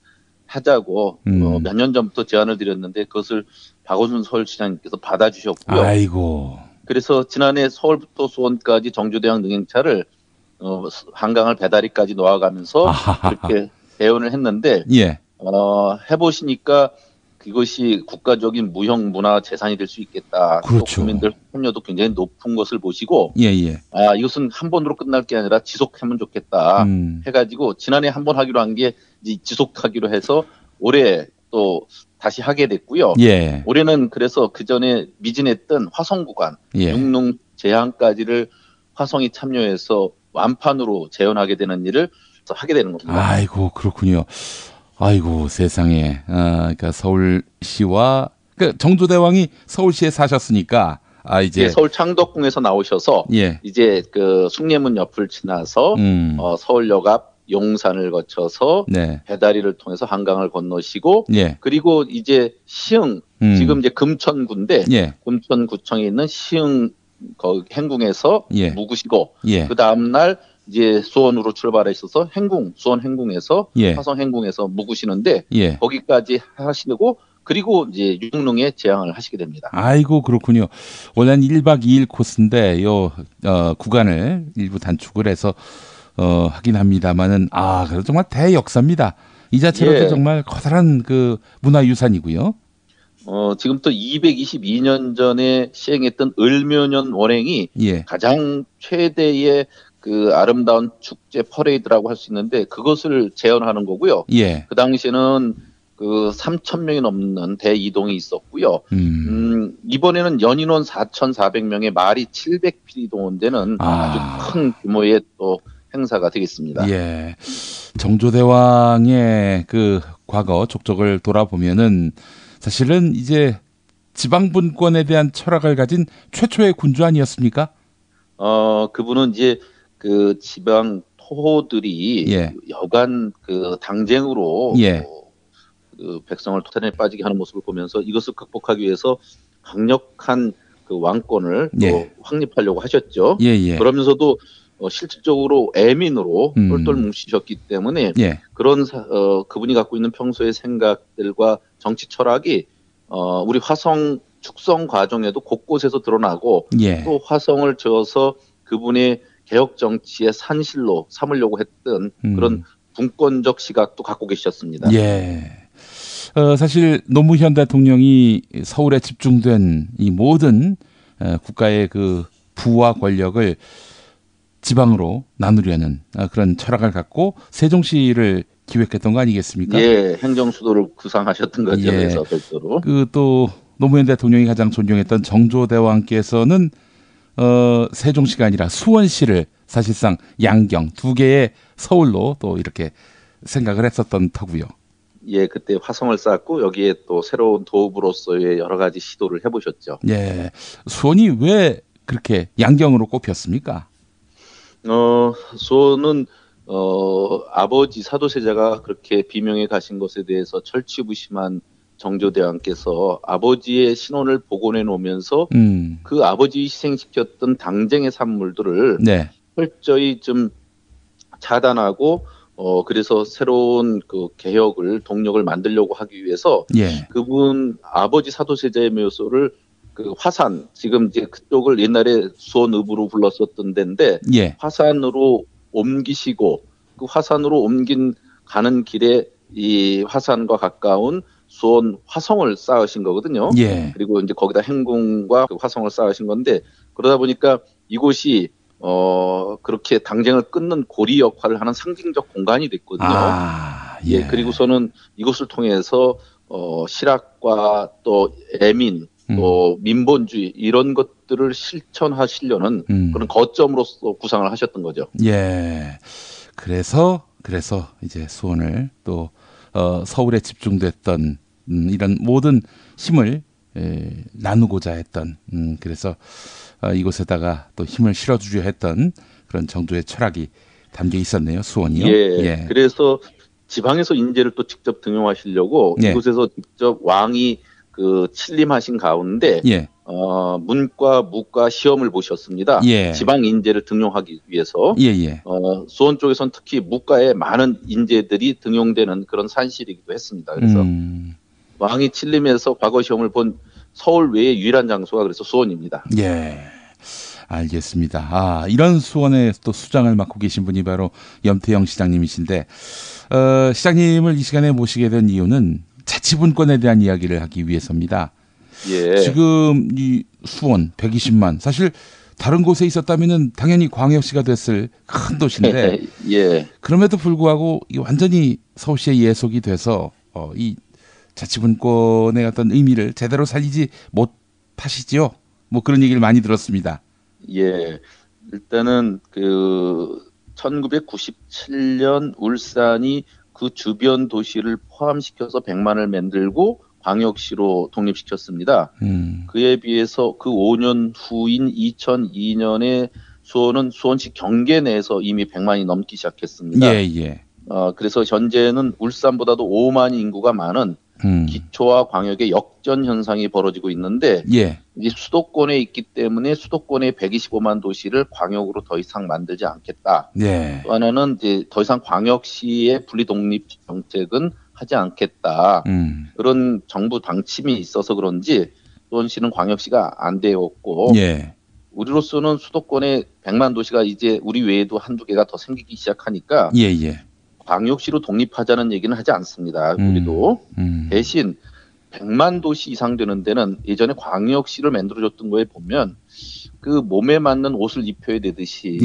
하자고 몇 년 전부터 제안을 드렸는데 그것을 박원순 서울시장님께서 받아주셨고요. 아이고. 그래서 지난해 서울부터 수원까지 정조대왕 능행차를 한강을 배다리까지 놓아가면서 그렇게 대연을 했는데 예. 해보시니까 그것이 국가적인 무형 문화 재산이 될 수 있겠다. 그렇죠. 국민들 참여도 굉장히 높은 것을 보시고 예. 이것은 한 번으로 끝날 게 아니라 지속하면 좋겠다 해가지고 지난해 한 번 하기로 한 게 지속하기로 해서 올해 또 다시 하게 됐고요. 예. 올해는 그래서 그 전에 미진했던 화성 구간, 육릉 제항까지를 화성이 참여해서 완판으로 재현하게 되는 일을 하게 되는 겁니다. 아이고, 그렇군요. 아이고, 세상에. 그러니까 서울시와 그러니까 정조대왕이 서울시에 사셨으니까 이제 서울 창덕궁에서 나오셔서 이제 그 숭례문 옆을 지나서 서울역 앞 용산을 거쳐서 배다리를 통해서 한강을 건너시고 그리고 이제 시흥 지금 이제 금천구인데 금천구청에 있는 시흥 행궁에서 묵으시고 그 다음 날 이제 수원으로 출발하셔서 수원 행궁에서 화성 행궁에서 묵으시는데 거기까지 하시고 그리고 이제 육릉에 재항을 하시게 됩니다. 아이고, 그렇군요. 원래는 1박 2일 코스인데 구간을 일부 단축을 해서 하긴 합니다만은 그래도 정말 대역사입니다. 이 자체로도 정말 커다란 그 문화유산이고요. 지금부터 222년 전에 시행했던 을묘년 원행이 가장 최대의 그 아름다운 축제 퍼레이드라고 할 수 있는데 그것을 재현하는 거고요. 그 당시에는 그 3,000명이 넘는 대이동이 있었고요. 이번에는 연인원 4,400명의 말이 700필이 동원되는 아주 큰 규모의 또 행사가 되겠습니다. 예. 정조대왕의 그 과거 족적을 돌아보면은 사실은 이제 지방분권에 대한 철학을 가진 최초의 군주 아니었습니까? 그분은 이제 그 지방 토호들이 여간 그 당쟁으로 그 백성을 토탄에 빠지게 하는 모습을 보면서 이것을 극복하기 위해서 강력한 그 왕권을 또 확립하려고 하셨죠. 그러면서도 실질적으로 애민으로 똘똘 뭉치셨기 때문에 그런 그분이 갖고 있는 평소의 생각들과 정치 철학이 우리 화성 축성 과정에도 곳곳에서 드러나고 또 화성을 지어서 그분의 개혁 정치의 산실로 삼으려고 했던 그런 분권적 시각도 갖고 계셨습니다. 사실 노무현 대통령이 서울에 집중된 이 모든 국가의 그 부와 권력을 지방으로 나누려는 그런 철학을 갖고 세종시를 기획했던 거 아니겠습니까? 행정수도를 구상하셨던 거죠. 그래서 별도로. 그 또 노무현 대통령이 가장 존경했던 정조대왕께서는 세종시가 아니라 수원시를 사실상 양경 두 개의 서울로 또 이렇게 생각을 했었던 터고요. 예, 그때 화성을 쌓고 여기에 또 새로운 도읍으로서의 여러 가지 시도를 해보셨죠. 예, 수원이 왜 그렇게 양경으로 꼽혔습니까? 수원은 아버지 사도세자가 그렇게 비명에 가신 것에 대해서 철치부심한 정조대왕께서 아버지의 신원을 복원해 놓으면서 그 아버지 희생시켰던 당쟁의 산물들을 네. 철저히 좀 차단하고 그래서 새로운 그 개혁을 동력을 만들려고 하기 위해서 예. 그분 아버지 사도세자의 묘소를 그 화산 지금 이제 그쪽을 옛날에 수원읍으로 불렀었던 데인데 예. 화산으로 옮기시고 그 화산으로 옮긴 가는 길에 이 화산과 가까운 수원 화성을 쌓으신 거거든요. 예. 그리고 이제 거기다 행궁과 그 화성을 쌓으신 건데 그러다 보니까 이곳이 그렇게 당쟁을 끊는 고리 역할을 하는 상징적 공간이 됐거든요. 예. 그리고서는 이곳을 통해서 실학과 또 애민 또 민본주의 이런 것들을 실천하시려는 그런 거점으로서 구상을 하셨던 거죠. 예. 그래서 이제 수원을 또 서울에 집중됐던 이런 모든 힘을 나누고자 했던 그래서 이곳에다가 또 힘을 실어주려 했던 그런 정도의 철학이 담겨 있었네요. 수원이요. 예. 그래서 지방에서 인재를 또 직접 등용하시려고 이곳에서 직접 왕이 그 친림하신 가운데 문과 무과 시험을 보셨습니다. 지방 인재를 등용하기 위해서 수원 쪽에서는 특히 무과에 많은 인재들이 등용되는 그런 산실이기도 했습니다. 그래서 왕이 친림해서 과거 시험을 본 서울 외의 유일한 장소가 그래서 수원입니다. 예. 알겠습니다. 이런 수원에 또 수장을 맡고 계신 분이 바로 염태영 시장님이신데 시장님을 이 시간에 모시게 된 이유는 자치분권에 대한 이야기를 하기 위해서입니다. 예. 지금 이 수원 120만 사실 다른 곳에 있었다면은 당연히 광역시가 됐을 큰 도시인데 예. 그럼에도 불구하고 이 완전히 서울시의 예속이 돼서 이 자치분권의 어떤 의미를 제대로 살리지 못하시지요. 뭐 그런 얘기를 많이 들었습니다. 예. 일단은 그 1997년 울산이 그 주변 도시를 포함시켜서 100만을 만들고 광역시로 독립시켰습니다. 그에 비해서 그 5년 후인 2002년에 수원은 수원시 경계 내에서 이미 100만이 넘기 시작했습니다. 예. 그래서 현재는 울산보다도 5만 인구가 많은 기초와 광역의 역전 현상이 벌어지고 있는데 이제 수도권에 있기 때문에 수도권의 125만 도시를 광역으로 더 이상 만들지 않겠다. 또 하나는 이제 더 이상 광역시의 분리독립 정책은 하지 않겠다. 그런 정부 방침이 있어서 그런지 수원시는 광역시가 안 되었고 우리로서는 수도권의 100만 도시가 이제 우리 외에도 한두 개가 더 생기기 시작하니까 광역시로 독립하자는 얘기는 하지 않습니다. 우리도. 대신 100만 도시 이상 되는 데는 예전에 광역시를 만들어줬던 거에 보면 그 몸에 맞는 옷을 입혀야 되듯이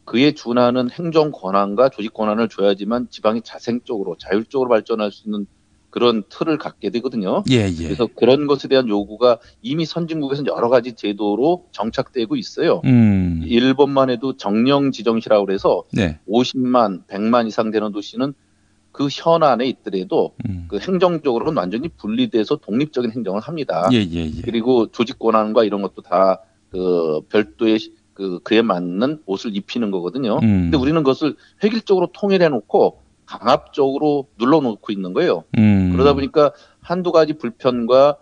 그에 준하는 행정 권한과 조직 권한을 줘야지만 지방이 자생적으로 자율적으로 발전할 수 있는 그런 틀을 갖게 되거든요. 그래서 그런 것에 대한 요구가 이미 선진국에서는 여러 가지 제도로 정착되고 있어요. 일본만 해도 정령지정시라고 해서 50만, 100만 이상 되는 도시는 그 현안에 있더라도 그 행정적으로는 완전히 분리돼서 독립적인 행정을 합니다. 그리고 조직 권한과 이런 것도 다 그 별도의 그에 맞는 옷을 입히는 거거든요. 근데 우리는 그것을 획일적으로 통일해 놓고 강압적으로 눌러놓고 있는 거예요. 그러다 보니까 한두 가지 불편과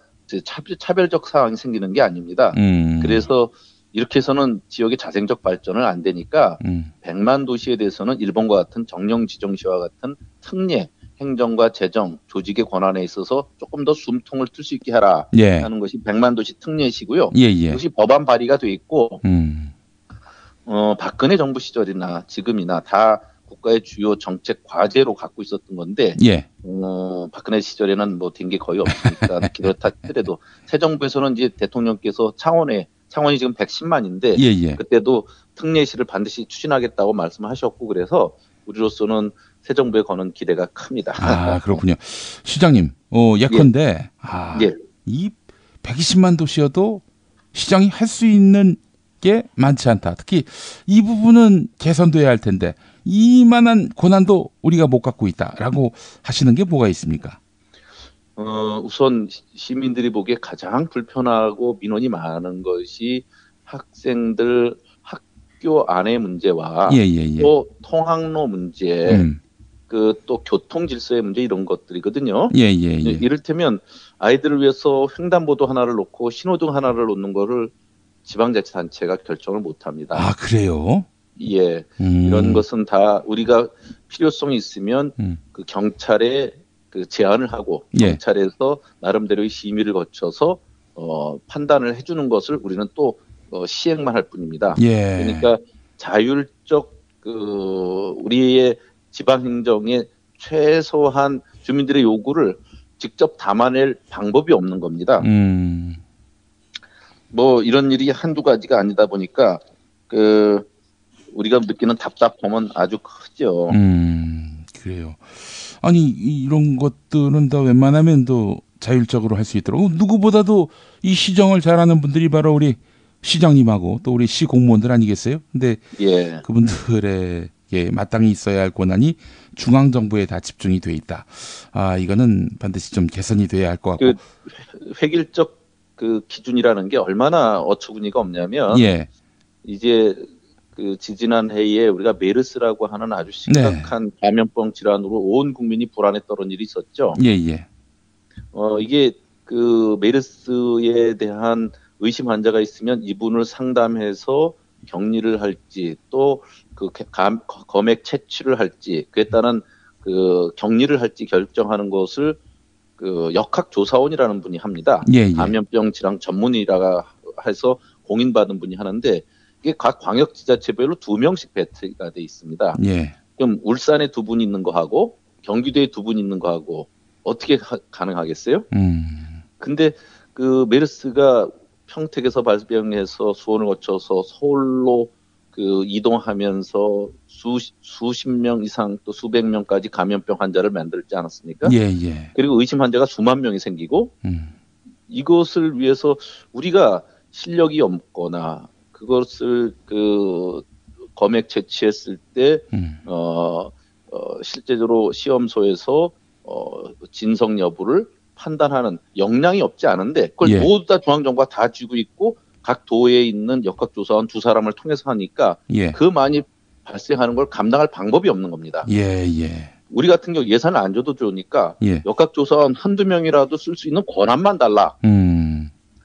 차별적 상황이 생기는 게 아닙니다. 그래서 이렇게 해서는 지역의 자생적 발전을 안 되니까 100만 도시에 대해서는 일본과 같은 정령지정시와 같은 특례, 행정과 재정, 조직의 권한에 있어서 조금 더 숨통을 틀 수 있게 하라 하는 것이 100만 도시 특례시고요. 이것이 법안 발의가 돼 있고 박근혜 정부 시절이나 지금이나 다 국가의 주요 정책 과제로 갖고 있었던 건데 박근혜 시절에는 뭐 된 게 거의 없으니까 그렇다 하더라도 새 정부에서는 이제 대통령께서 창원이 지금 110만인데 그때도 특례시를 반드시 추진하겠다고 말씀하셨고 그래서 우리로서는 새 정부에 거는 기대가 큽니다. 그렇군요. 시장님, 예컨대 이 120만 도시여도 시장이 할 수 있는 게 많지 않다. 특히 이 부분은 개선돼야 할 텐데 이만한 권한도 우리가 못 갖고 있다라고 하시는 게 뭐가 있습니까? 우선 시민들이 보기에 가장 불편하고 민원이 많은 것이 학생들 학교 안의 문제와 또 통학로 문제, 그 또 교통 질서의 문제 이런 것들이거든요. 이를테면 아이들을 위해서 횡단보도 하나를 놓고 신호등 하나를 놓는 거를 지방자치단체가 결정을 못합니다. 아, 그래요? 예, 이런 것은 다 우리가 필요성이 있으면 그 경찰에 그 제안을 하고 경찰에서 나름대로의 심의를 거쳐서 판단을 해주는 것을 우리는 또 시행만 할 뿐입니다. 그러니까 자율적 그 우리의 지방행정의 최소한 주민들의 요구를 직접 담아낼 방법이 없는 겁니다. 뭐 이런 일이 한두 가지가 아니다 보니까 그 우리가 느끼는 답답함은 아주 크죠. 그래요. 아니 이런 것들은 다 웬만하면 또 자율적으로 할 수 있도록 누구보다도 이 시정을 잘하는 분들이 바로 우리 시장님하고 또 우리 시 공무원들 아니겠어요? 근데 그분들에게 마땅히 있어야 할 권한이 중앙 정부에 다 집중이 돼 있다. 아, 이거는 반드시 좀 개선이 돼야 할 것 같고. 그 획일적 그 기준이라는 게 얼마나 어처구니가 없냐면 이제 그 지지난 해에 우리가 메르스라고 하는 아주 심각한 감염병 질환으로 온 국민이 불안에 떨은 일이 있었죠. 이게 그 메르스에 대한 의심 환자가 있으면 이분을 상담해서 격리를 할지 또 그 검역 채취를 할지 그에 따른 그 격리를 할지 결정하는 것을 그 역학조사원이라는 분이 합니다. 감염병 질환 전문의라고 해서 공인받은 분이 하는데 이게 각 광역지자체별로 2명씩 배치가 돼 있습니다. 그럼 울산에 2분 있는 거 하고 경기도에 2분 있는 거 하고 어떻게 가능하겠어요? 근데 그 메르스가 평택에서 발병해서 수원을 거쳐서 서울로 그 이동하면서 수십 명 이상 또 수백 명까지 감염병 환자를 만들지 않았습니까? 그리고 의심 환자가 수만 명이 생기고 이것을 위해서 우리가 실력이 없거나 그것을 그 검역 채취했을 때 실제적으로 시험소에서 진성 여부를 판단하는 역량이 없지 않은데 그걸 모두 다 중앙정부가 다 쥐고 있고 각 도에 있는 역학조사원 2사람을 통해서 하니까 그 많이 발생하는 걸 감당할 방법이 없는 겁니다. 우리 같은 경우 예산을 안 줘도 좋으니까 역학조사원 한두 명이라도 쓸 수 있는 권한만 달라.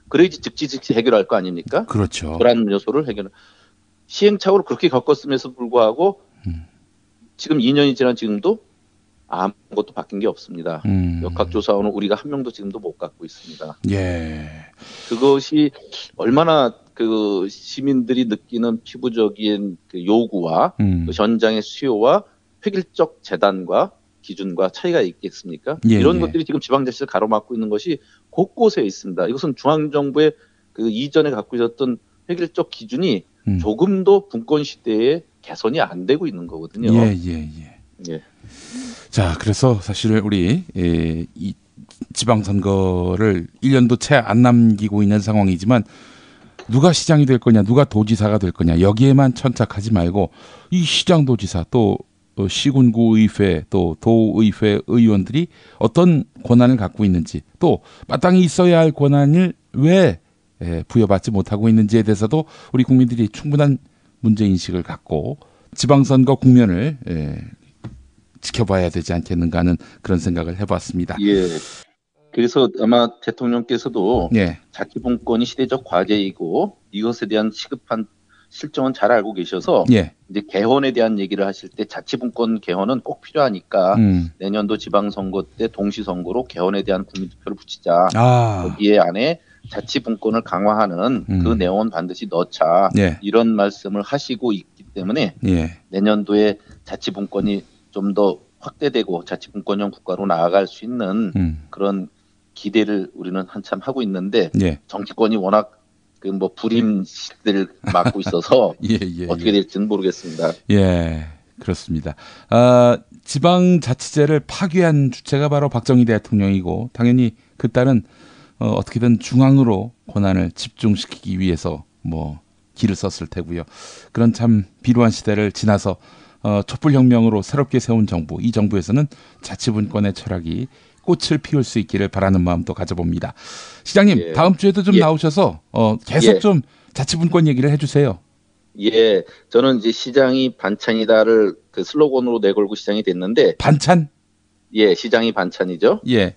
그래야지 즉시 해결할 거 아닙니까? 그렇죠. 불안 요소를 해결. 시행착오를 그렇게 겪었음에도 불구하고 지금 2년이 지난 지금도 아무것도 바뀐 게 없습니다. 역학조사원은 우리가 한 명도 지금도 못 갖고 있습니다. 그것이 얼마나 그 시민들이 느끼는 피부적인 그 요구와 그 현장의 수요와 획일적 재단과 기준과 차이가 있겠습니까? 이런 것들이 지금 지방자치를 가로막고 있는 것이 곳곳에 있습니다. 이것은 중앙정부의 그 이전에 갖고 있었던 획일적 기준이 조금도 분권 시대에 개선이 안 되고 있는 거거든요. 자, 그래서 사실 우리 이 지방선거를 1년도 채 안 남기고 있는 상황이지만 누가 시장이 될 거냐, 누가 도지사가 될 거냐 여기에만 천착하지 말고 이 시장도지사 또 시군구의회 또 도의회 의원들이 어떤 권한을 갖고 있는지 또 마땅히 있어야 할 권한을 왜 부여받지 못하고 있는지에 대해서도 우리 국민들이 충분한 문제인식을 갖고 지방선거 국면을 지켜봐야 되지 않겠는가 하는 그런 생각을 해봤습니다. 그래서 아마 대통령께서도 자치분권이 시대적 과제이고 이것에 대한 시급한 실정은 잘 알고 계셔서 이제 개헌에 대한 얘기를 하실 때 자치분권 개헌은 꼭 필요하니까 내년도 지방선거 때 동시선거로 개헌에 대한 국민투표를 붙이자. 거기에 안에 자치분권을 강화하는 그 내용은 반드시 넣자. 이런 말씀을 하시고 있기 때문에 내년도에 자치분권이 좀 더 확대되고 자치분권형 국가로 나아갈 수 있는 그런 기대를 우리는 한참 하고 있는데 정치권이 워낙 그 뭐 불임 시대를 맡고 있어서 어떻게 될지는 모르겠습니다. 그렇습니다. 지방자치제를 파괴한 주체가 바로 박정희 대통령이고 당연히 그 딸은 어떻게든 중앙으로 권한을 집중시키기 위해서 뭐 길을 썼을 테고요. 그런 참 비루한 시대를 지나서 촛불혁명으로 새롭게 세운 정부, 이 정부에서는 자치분권의 철학이 꽃을 피울 수 있기를 바라는 마음도 가져봅니다. 시장님, 예. 다음 주에도 좀 예. 나오셔서 계속 예. 좀 자치분권 얘기를 해주세요. 예, 저는 이제 시장이 반찬이다를 그 슬로건으로 내걸고 시장이 됐는데. 반찬? 예, 시장이 반찬이죠. 예.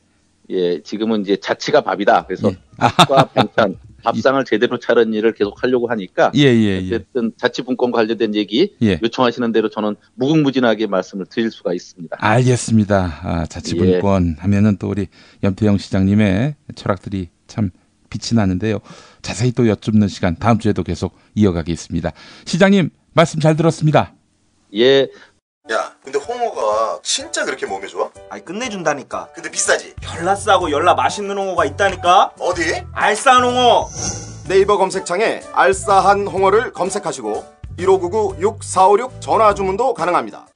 예, 지금은 이제 자치가 밥이다. 그래서 예. 밥과 반찬, 밥상을 제대로 차리는 일을 계속 하려고 하니까. 어쨌든 자치분권 관련된 얘기 요청하시는 대로 저는 무궁무진하게 말씀을 드릴 수가 있습니다. 알겠습니다. 자치분권 하면은 또 우리 염태영 시장님의 철학들이 참 빛이 나는데요. 자세히 또 여쭙는 시간 다음 주에도 계속 이어가겠습니다. 시장님 말씀 잘 들었습니다. 예. 야, 근데 홍어가 진짜 그렇게 몸에 좋아? 아니 끝내준다니까. 근데 비싸지? 열나 싸고 열나 맛있는 홍어가 있다니까. 어디? 알싸한 홍어. 네이버 검색창에 알싸한 홍어를 검색하시고 1599-6456 전화 주문도 가능합니다.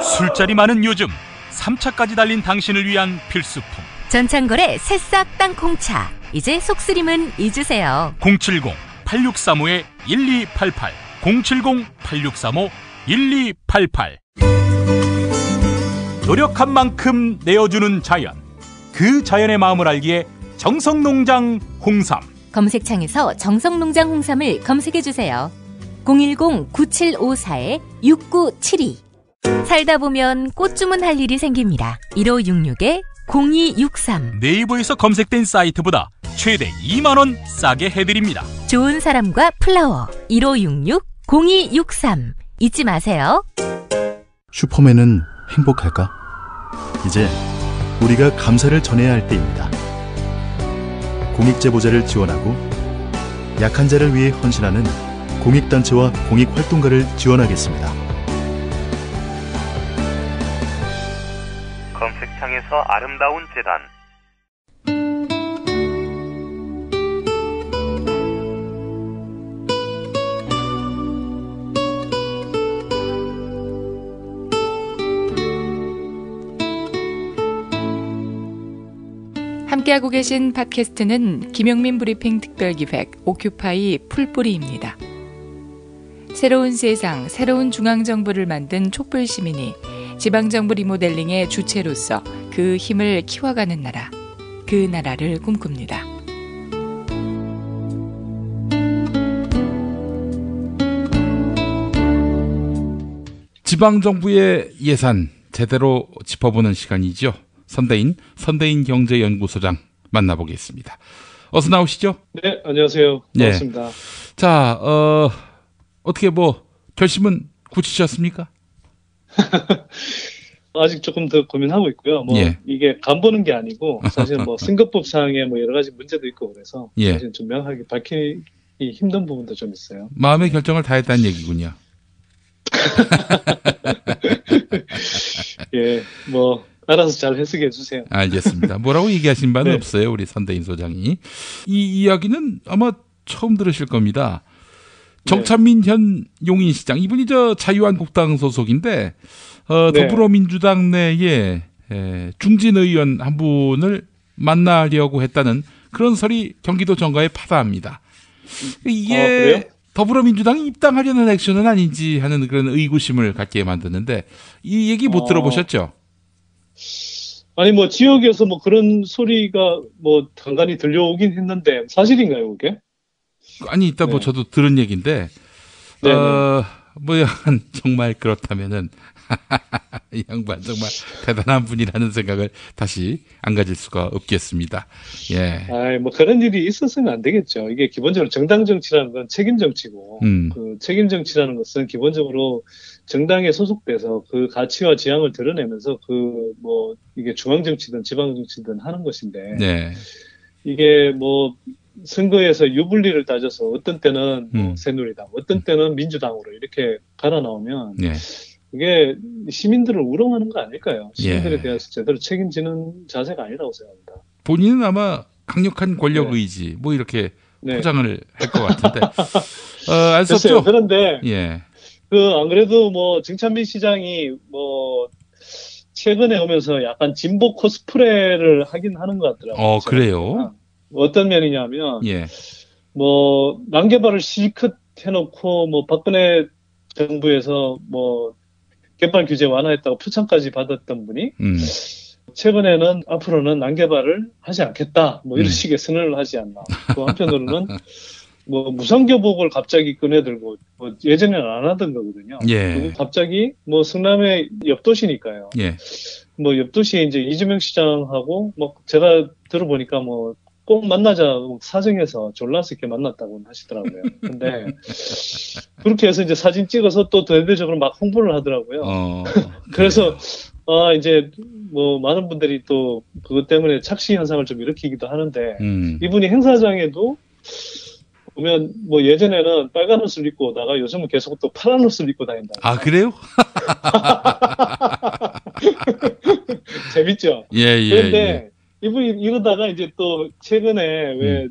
술자리 많은 요즘 3차까지 달린 당신을 위한 필수품. 전창걸의 새싹 땅콩차. 이제 속쓰림은 잊으세요. 070-8635-1288 070-8635-1288 노력한 만큼 내어주는 자연. 그 자연의 마음을 알기에 정성농장 홍삼. 검색창에서 정성농장 홍삼을 검색해주세요. 010-9754-6972 살다 보면 꽃 주문할 일이 생깁니다. 1566-0263 네이버에서 검색된 사이트보다 최대 2만원 싸게 해드립니다. 좋은 사람과 플라워 1566-0263 잊지 마세요. 슈퍼맨은 행복할까? 이제 우리가 감사를 전해야 할 때입니다. 공익제보자를 지원하고 약한 자를 위해 헌신하는 공익단체와 공익활동가를 지원하겠습니다. 검색창에서 아름다운 재단. 함께하고 계신 팟캐스트는 김용민 브리핑 특별기획 오큐파이 풀뿌리입니다. 새로운 세상, 새로운 중앙정부를 만든 촛불시민이 지방정부 리모델링의 주체로서 그 힘을 키워가는 나라, 그 나라를 꿈꿉니다. 지방정부의 예산 제대로 짚어보는 시간이죠. 선대인 경제연구소장 만나보겠습니다. 어서 나오시죠. 네, 안녕하세요. 반갑습니다. 네. 자, 어떻게 결심은 굳히셨습니까? 아직 조금 더 고민하고 있고요. 이게 간보는 게 아니고 사실 선거법상의 여러 가지 문제도 있고 그래서 사실 좀 명확하게 밝히기 힘든 부분도 좀 있어요. 마음의 결정을 다 했다는 얘기군요. 예, 알아서 잘 해석해 주세요. 알겠습니다. 뭐라고 얘기하신 바는 없어요, 우리 선대인 소장이. 이 이야기는 아마 처음 들으실 겁니다. 정찬민 현 용인시장, 이분이 자유한국당 소속인데 더불어민주당 내에 중진 의원 한 분을 만나려고 했다는 그런 설이 경기도 정가에 파다합니다. 이게 더불어민주당이 입당하려는 액션은 아닌지 하는 그런 의구심을 갖게 만드는데 이 얘기 못 들어보셨죠? 아니 지역에서 그런 소리가 간간히 들려오긴 했는데 사실인가요, 그게? 아니 이따 저도 들은 얘기인데 정말 그렇다면은 이 양반 정말 대단한 분이라는 생각을 다시 안 가질 수가 없겠습니다. 예. 그런 일이 있었으면 안 되겠죠. 이게 기본적으로 정당 정치라는 건 책임 정치고 그 책임 정치라는 것은 기본적으로 정당에 소속돼서 그 가치와 지향을 드러내면서 이게 중앙 정치든 지방 정치든 하는 것인데 이게 선거에서 유불리를 따져서 어떤 때는 새누리당, 어떤 때는 민주당으로 이렇게 갈아 나오면 그게 시민들을 우롱하는 거 아닐까요? 시민들에 대해서 제대로 책임지는 자세가 아니라고 생각합니다. 본인은 아마 강력한 권력 의지 이렇게 포장을 할 것 같은데 알 수 없죠. 그런데 안 그래도 정찬민 시장이 최근에 오면서 약간 진보 코스프레를 하긴 하는 것 같더라고요. 그래요? 어떤 면이냐면, 예. 뭐, 난개발을 실컷 해놓고, 뭐, 박근혜 정부에서 뭐, 개발 규제 완화했다고 표창까지 받았던 분이, 최근에는 앞으로는 난개발을 하지 않겠다. 뭐, 이런 식의 선언을 하지 않나. 또 한편으로는, 뭐, 무상교복을 갑자기 꺼내들고, 뭐, 예전에는 안 하던 거거든요. 예. 갑자기, 뭐, 성남의 옆도시니까요. 예. 뭐, 옆도시에 이제 이재명 시장하고, 뭐, 제가 들어보니까 뭐, 꼭 만나자 사정해서 졸라서 이렇게 만났다고 하시더라고요. 근데, 그렇게 해서 이제 사진 찍어서 또 대대적으로 막 홍보를 하더라고요. 그래서, 이제, 뭐, 많은 분들이 또, 그것 때문에 착시 현상을 좀 일으키기도 하는데, 이분이 행사장에도, 보면, 뭐, 예전에는 빨간 옷을 입고 오다가 요즘은 계속 또 파란 옷을 입고 다닌다. 아, 그래요? 재밌죠? 예. 그런데, 이분이 이러다가 이제 또, 최근에 왜,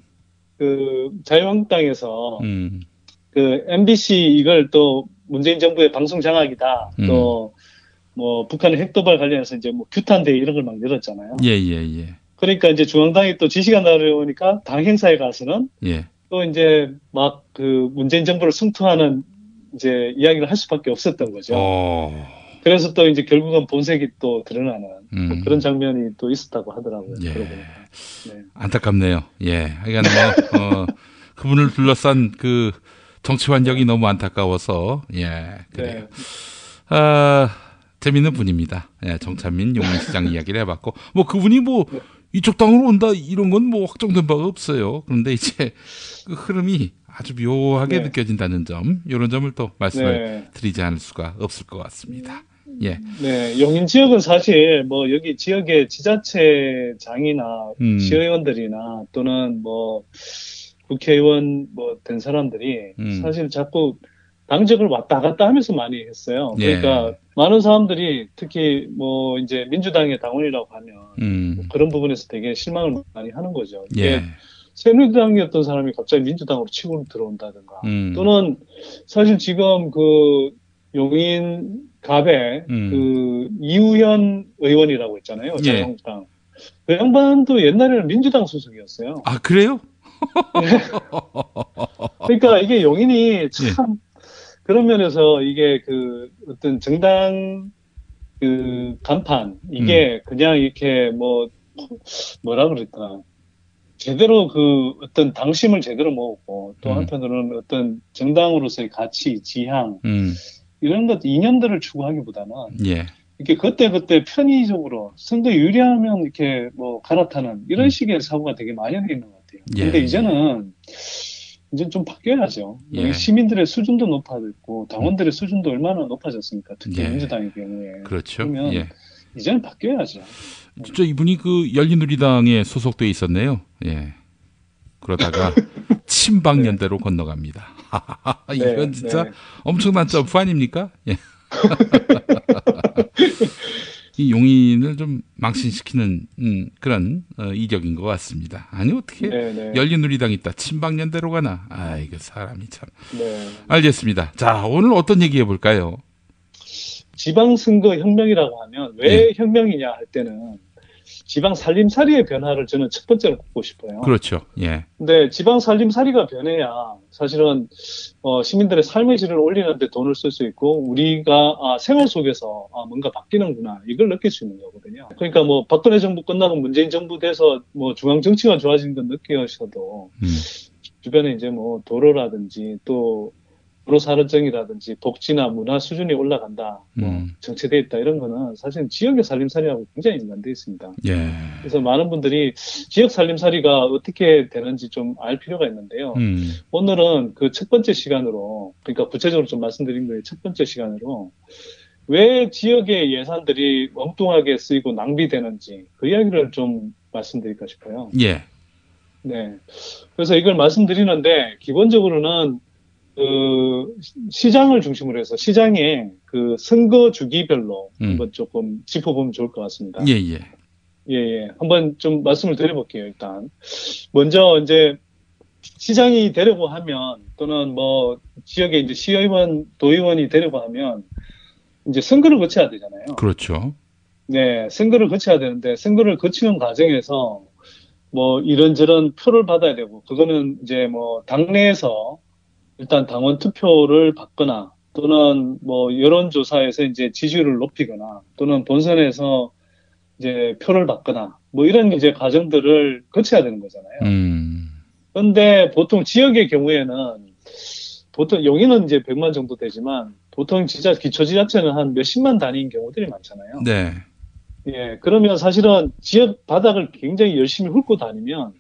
자유한국당에서, MBC 이걸 또 문재인 정부의 방송 장악이다. 또, 뭐, 북한의 핵도발 관련해서 이제 뭐, 규탄대회 이런 걸 막 열었잖아요. 예. 그러니까 이제 중앙당이 또 지시가 나오니까 당 행사에 가서는, 또 이제 막 문재인 정부를 성토하는 이제 이야기를 할 수밖에 없었던 거죠. 그래서 또 이제 결국은 본색이 또 드러나는 뭐 그런 장면이 또 있었다고 하더라고요. 예. 네. 안타깝네요. 예. 그러니까 그분을 둘러싼 그 정치 환경이 너무 안타까워서 그래요. 재밌는 분입니다. 예, 정찬민 용인시장 이야기를 해봤고 뭐 그분이 뭐 이쪽 당으로 온다 이런 건 뭐 확정된 바가 없어요. 그런데 이제 그 흐름이 아주 묘하게 느껴진다는 점, 이런 점을 또 말씀을 드리지 않을 수가 없을 것 같습니다. 예. 네, 용인 지역은 사실 뭐 여기 지역의 지자체장이나 시의원들이나 또는 뭐 국회의원 뭐 된 사람들이 사실 자꾸 당적을 왔다 갔다 하면서 많이 했어요. 그러니까 많은 사람들이 특히 뭐 이제 민주당의 당원이라고 하면 뭐 그런 부분에서 되게 실망을 많이 하는 거죠. 새누리당이었던 사람이 갑자기 민주당으로 치고 들어온다든가 또는 사실 지금 그 용인 갑에 그 이우현 의원이라고 있잖아요. 자유한국당. 그 양반도 옛날에는 민주당 소속이었어요. 아, 그래요? 그러니까 이게 용인이 참 그런 면에서 이게 그 어떤 정당 그 간판 이게 그냥 이렇게 뭐라 그럴까 제대로 그 어떤 당심을 제대로 모으고 또 한편으로는 어떤 정당으로서의 가치, 지향 이런 것 이념들을 추구하기보다는 이렇게 그때 편의적으로 선거 유리하면 이렇게 뭐 갈아타는 이런 식의 사고가 되게 만연해 있는 것 같아요. 근데 이제는 좀 바뀌어야죠. 시민들의 수준도 높아졌고 당원들의 수준도 얼마나 높아졌습니까? 특히 민주당의 경우에. 그렇죠. 그러면 이제는 바뀌어야죠. 진짜 이분이 그 열린우리당에 소속돼 있었네요. 예. 그러다가 친박연대로 건너갑니다. 이건 진짜 엄청난 점프 아닙니까? 예. 이 용인을 좀 망신시키는 그런 이력인 것 같습니다. 아니 어떻게 열린우리당 있다 친박연대로 가나? 아 이거 사람이 참. 알겠습니다. 자 오늘 어떤 얘기 해볼까요? 지방선거 혁명이라고 하면 왜 혁명이냐 할 때는 지방 살림살이의 변화를 저는 첫 번째로 꼽고 싶어요. 그렇죠. 예. 근데 지방 살림살이가 변해야 사실은 시민들의 삶의 질을 올리는데 돈을 쓸 수 있고 우리가 생활 속에서 뭔가 바뀌는구나 이걸 느낄 수 있는 거거든요. 그러니까 뭐 박근혜 정부 끝나고 문재인 정부 돼서 뭐 중앙 정치가 좋아진 건 느끼셔도 주변에 이제 뭐 도로라든지 또 도로사업정이라든지 복지나 문화 수준이 올라간다, 뭐 정체돼 있다 이런 거는 사실 지역의 살림살이하고 굉장히 연관돼 있습니다. 그래서 많은 분들이 지역 살림살이가 어떻게 되는지 좀 알 필요가 있는데요. 오늘은 그 첫 번째 시간으로, 그러니까 구체적으로 좀 말씀드린 거예요. 첫 번째 시간으로 왜 지역의 예산들이 엉뚱하게 쓰이고 낭비되는지 그 이야기를 좀 말씀드릴까 싶어요. 네. 그래서 이걸 말씀드리는데 기본적으로는 그 시장을 중심으로 해서 시장의 그 선거 주기별로 한번 조금 짚어보면 좋을 것 같습니다. 한번 좀 말씀을 드려볼게요. 일단 먼저 이제 시장이 되려고 하면 또는 뭐 지역에 이제 시의원, 도의원이 되려고 하면 이제 선거를 거쳐야 되잖아요. 그렇죠. 선거를 거쳐야 되는데 선거를 거치는 과정에서 뭐 이런저런 표를 받아야 되고, 그거는 이제 뭐 당내에서 일단 당원 투표를 받거나, 또는 뭐 여론조사에서 이제 지지율을 높이거나, 또는 본선에서 이제 표를 받거나, 뭐 이런 이제 과정들을 거쳐야 되는 거잖아요. 그런데 보통 지역의 경우에는, 보통 용인은 이제 100만 정도 되지만, 보통 진짜 기초지자체는 한 몇십만 단위인 경우들이 많잖아요. 네. 예, 그러면 사실은 지역 바닥을 굉장히 열심히 훑고 다니면,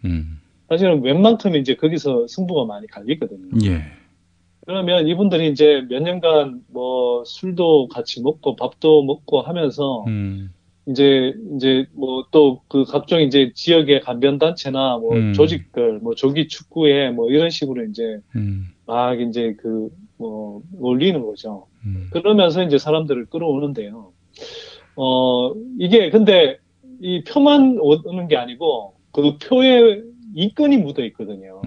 사실은 웬만큼 이제 거기서 승부가 많이 갈리거든요. 예. 그러면 이분들이 이제 몇 년간 뭐 술도 같이 먹고 밥도 먹고 하면서, 이제 뭐 또 그 각종 이제 지역의 간변단체나 뭐 조직들, 뭐 조기 축구회 뭐 이런 식으로 이제 막 이제 그 뭐 올리는 거죠. 그러면서 이제 사람들을 끌어오는데요. 이게 근데 이 표만 오는 게 아니고 그 표에 이권이 묻어 있거든요.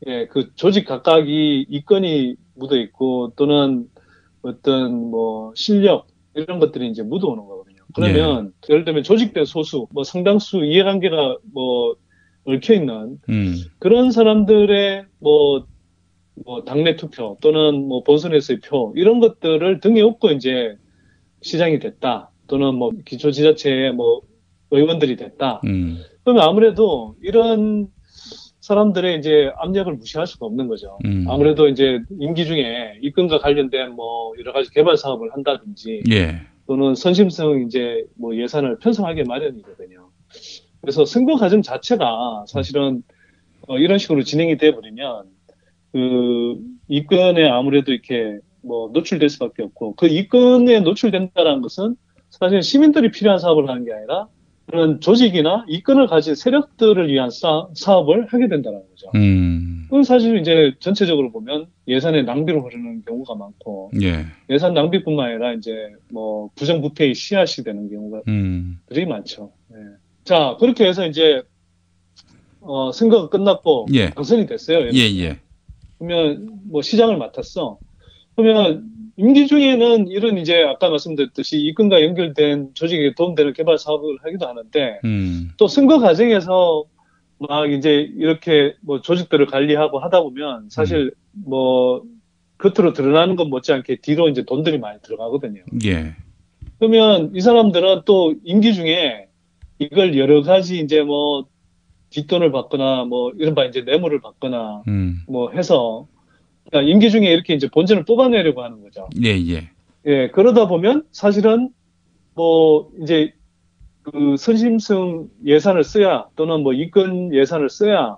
예, 그 조직 각각이 이권이 묻어 있고, 또는 어떤 뭐 실력 이런 것들이 이제 묻어 오는 거거든요. 그러면 예를 들면 조직된 소수, 뭐 상당수 이해관계가 뭐 얽혀 있는 그런 사람들의 뭐 당내 투표 또는 뭐 본선에서의 표 이런 것들을 등에 업고 이제 시장이 됐다, 또는 뭐 기초지자체의 뭐 의원들이 됐다. 그러면 아무래도 이런 사람들의 이제 압력을 무시할 수가 없는 거죠. 아무래도 이제 임기 중에 이권과 관련된 뭐 여러 가지 개발 사업을 한다든지, 또는 선심성 이제 뭐 예산을 편성하기 마련이거든요. 그래서 선거 과정 자체가 사실은 이런 식으로 진행이 돼 버리면 그 이권에 아무래도 이렇게 뭐 노출될 수밖에 없고, 그 이권에 노출된다는 것은 사실 시민들이 필요한 사업을 하는 게 아니라 그런 조직이나 이권을 가진 세력들을 위한 사업을 하게 된다는 거죠. 그건 사실 이제 전체적으로 보면 예산의 낭비로 흐르는 경우가 많고, 예산 낭비뿐만 아니라 이제 뭐 부정부패의 씨앗이 되는 경우가 되게 많죠. 자, 그렇게 해서 이제 선거가 끝났고 당선이 됐어요. 그러면 뭐 시장을 맡았어. 그러면 임기 중에는 이런 이제 아까 말씀드렸듯이 이권과 연결된 조직에 도움되는 개발 사업을 하기도 하는데, 또 선거 과정에서 막 이제 이렇게 뭐 조직들을 관리하고 하다 보면 사실 뭐 겉으로 드러나는 것 못지않게 뒤로 이제 돈들이 많이 들어가거든요. 그러면 이 사람들은 또 임기 중에 이걸 여러 가지 이제 뭐 뒷돈을 받거나 뭐 이른바 이제 뇌물을 받거나 뭐 해서 그러니까 임기 중에 이렇게 이제 본전을 뽑아내려고 하는 거죠. 예, 그러다 보면 사실은 뭐 이제 그 선심성 예산을 써야, 또는 뭐 이권 예산을 써야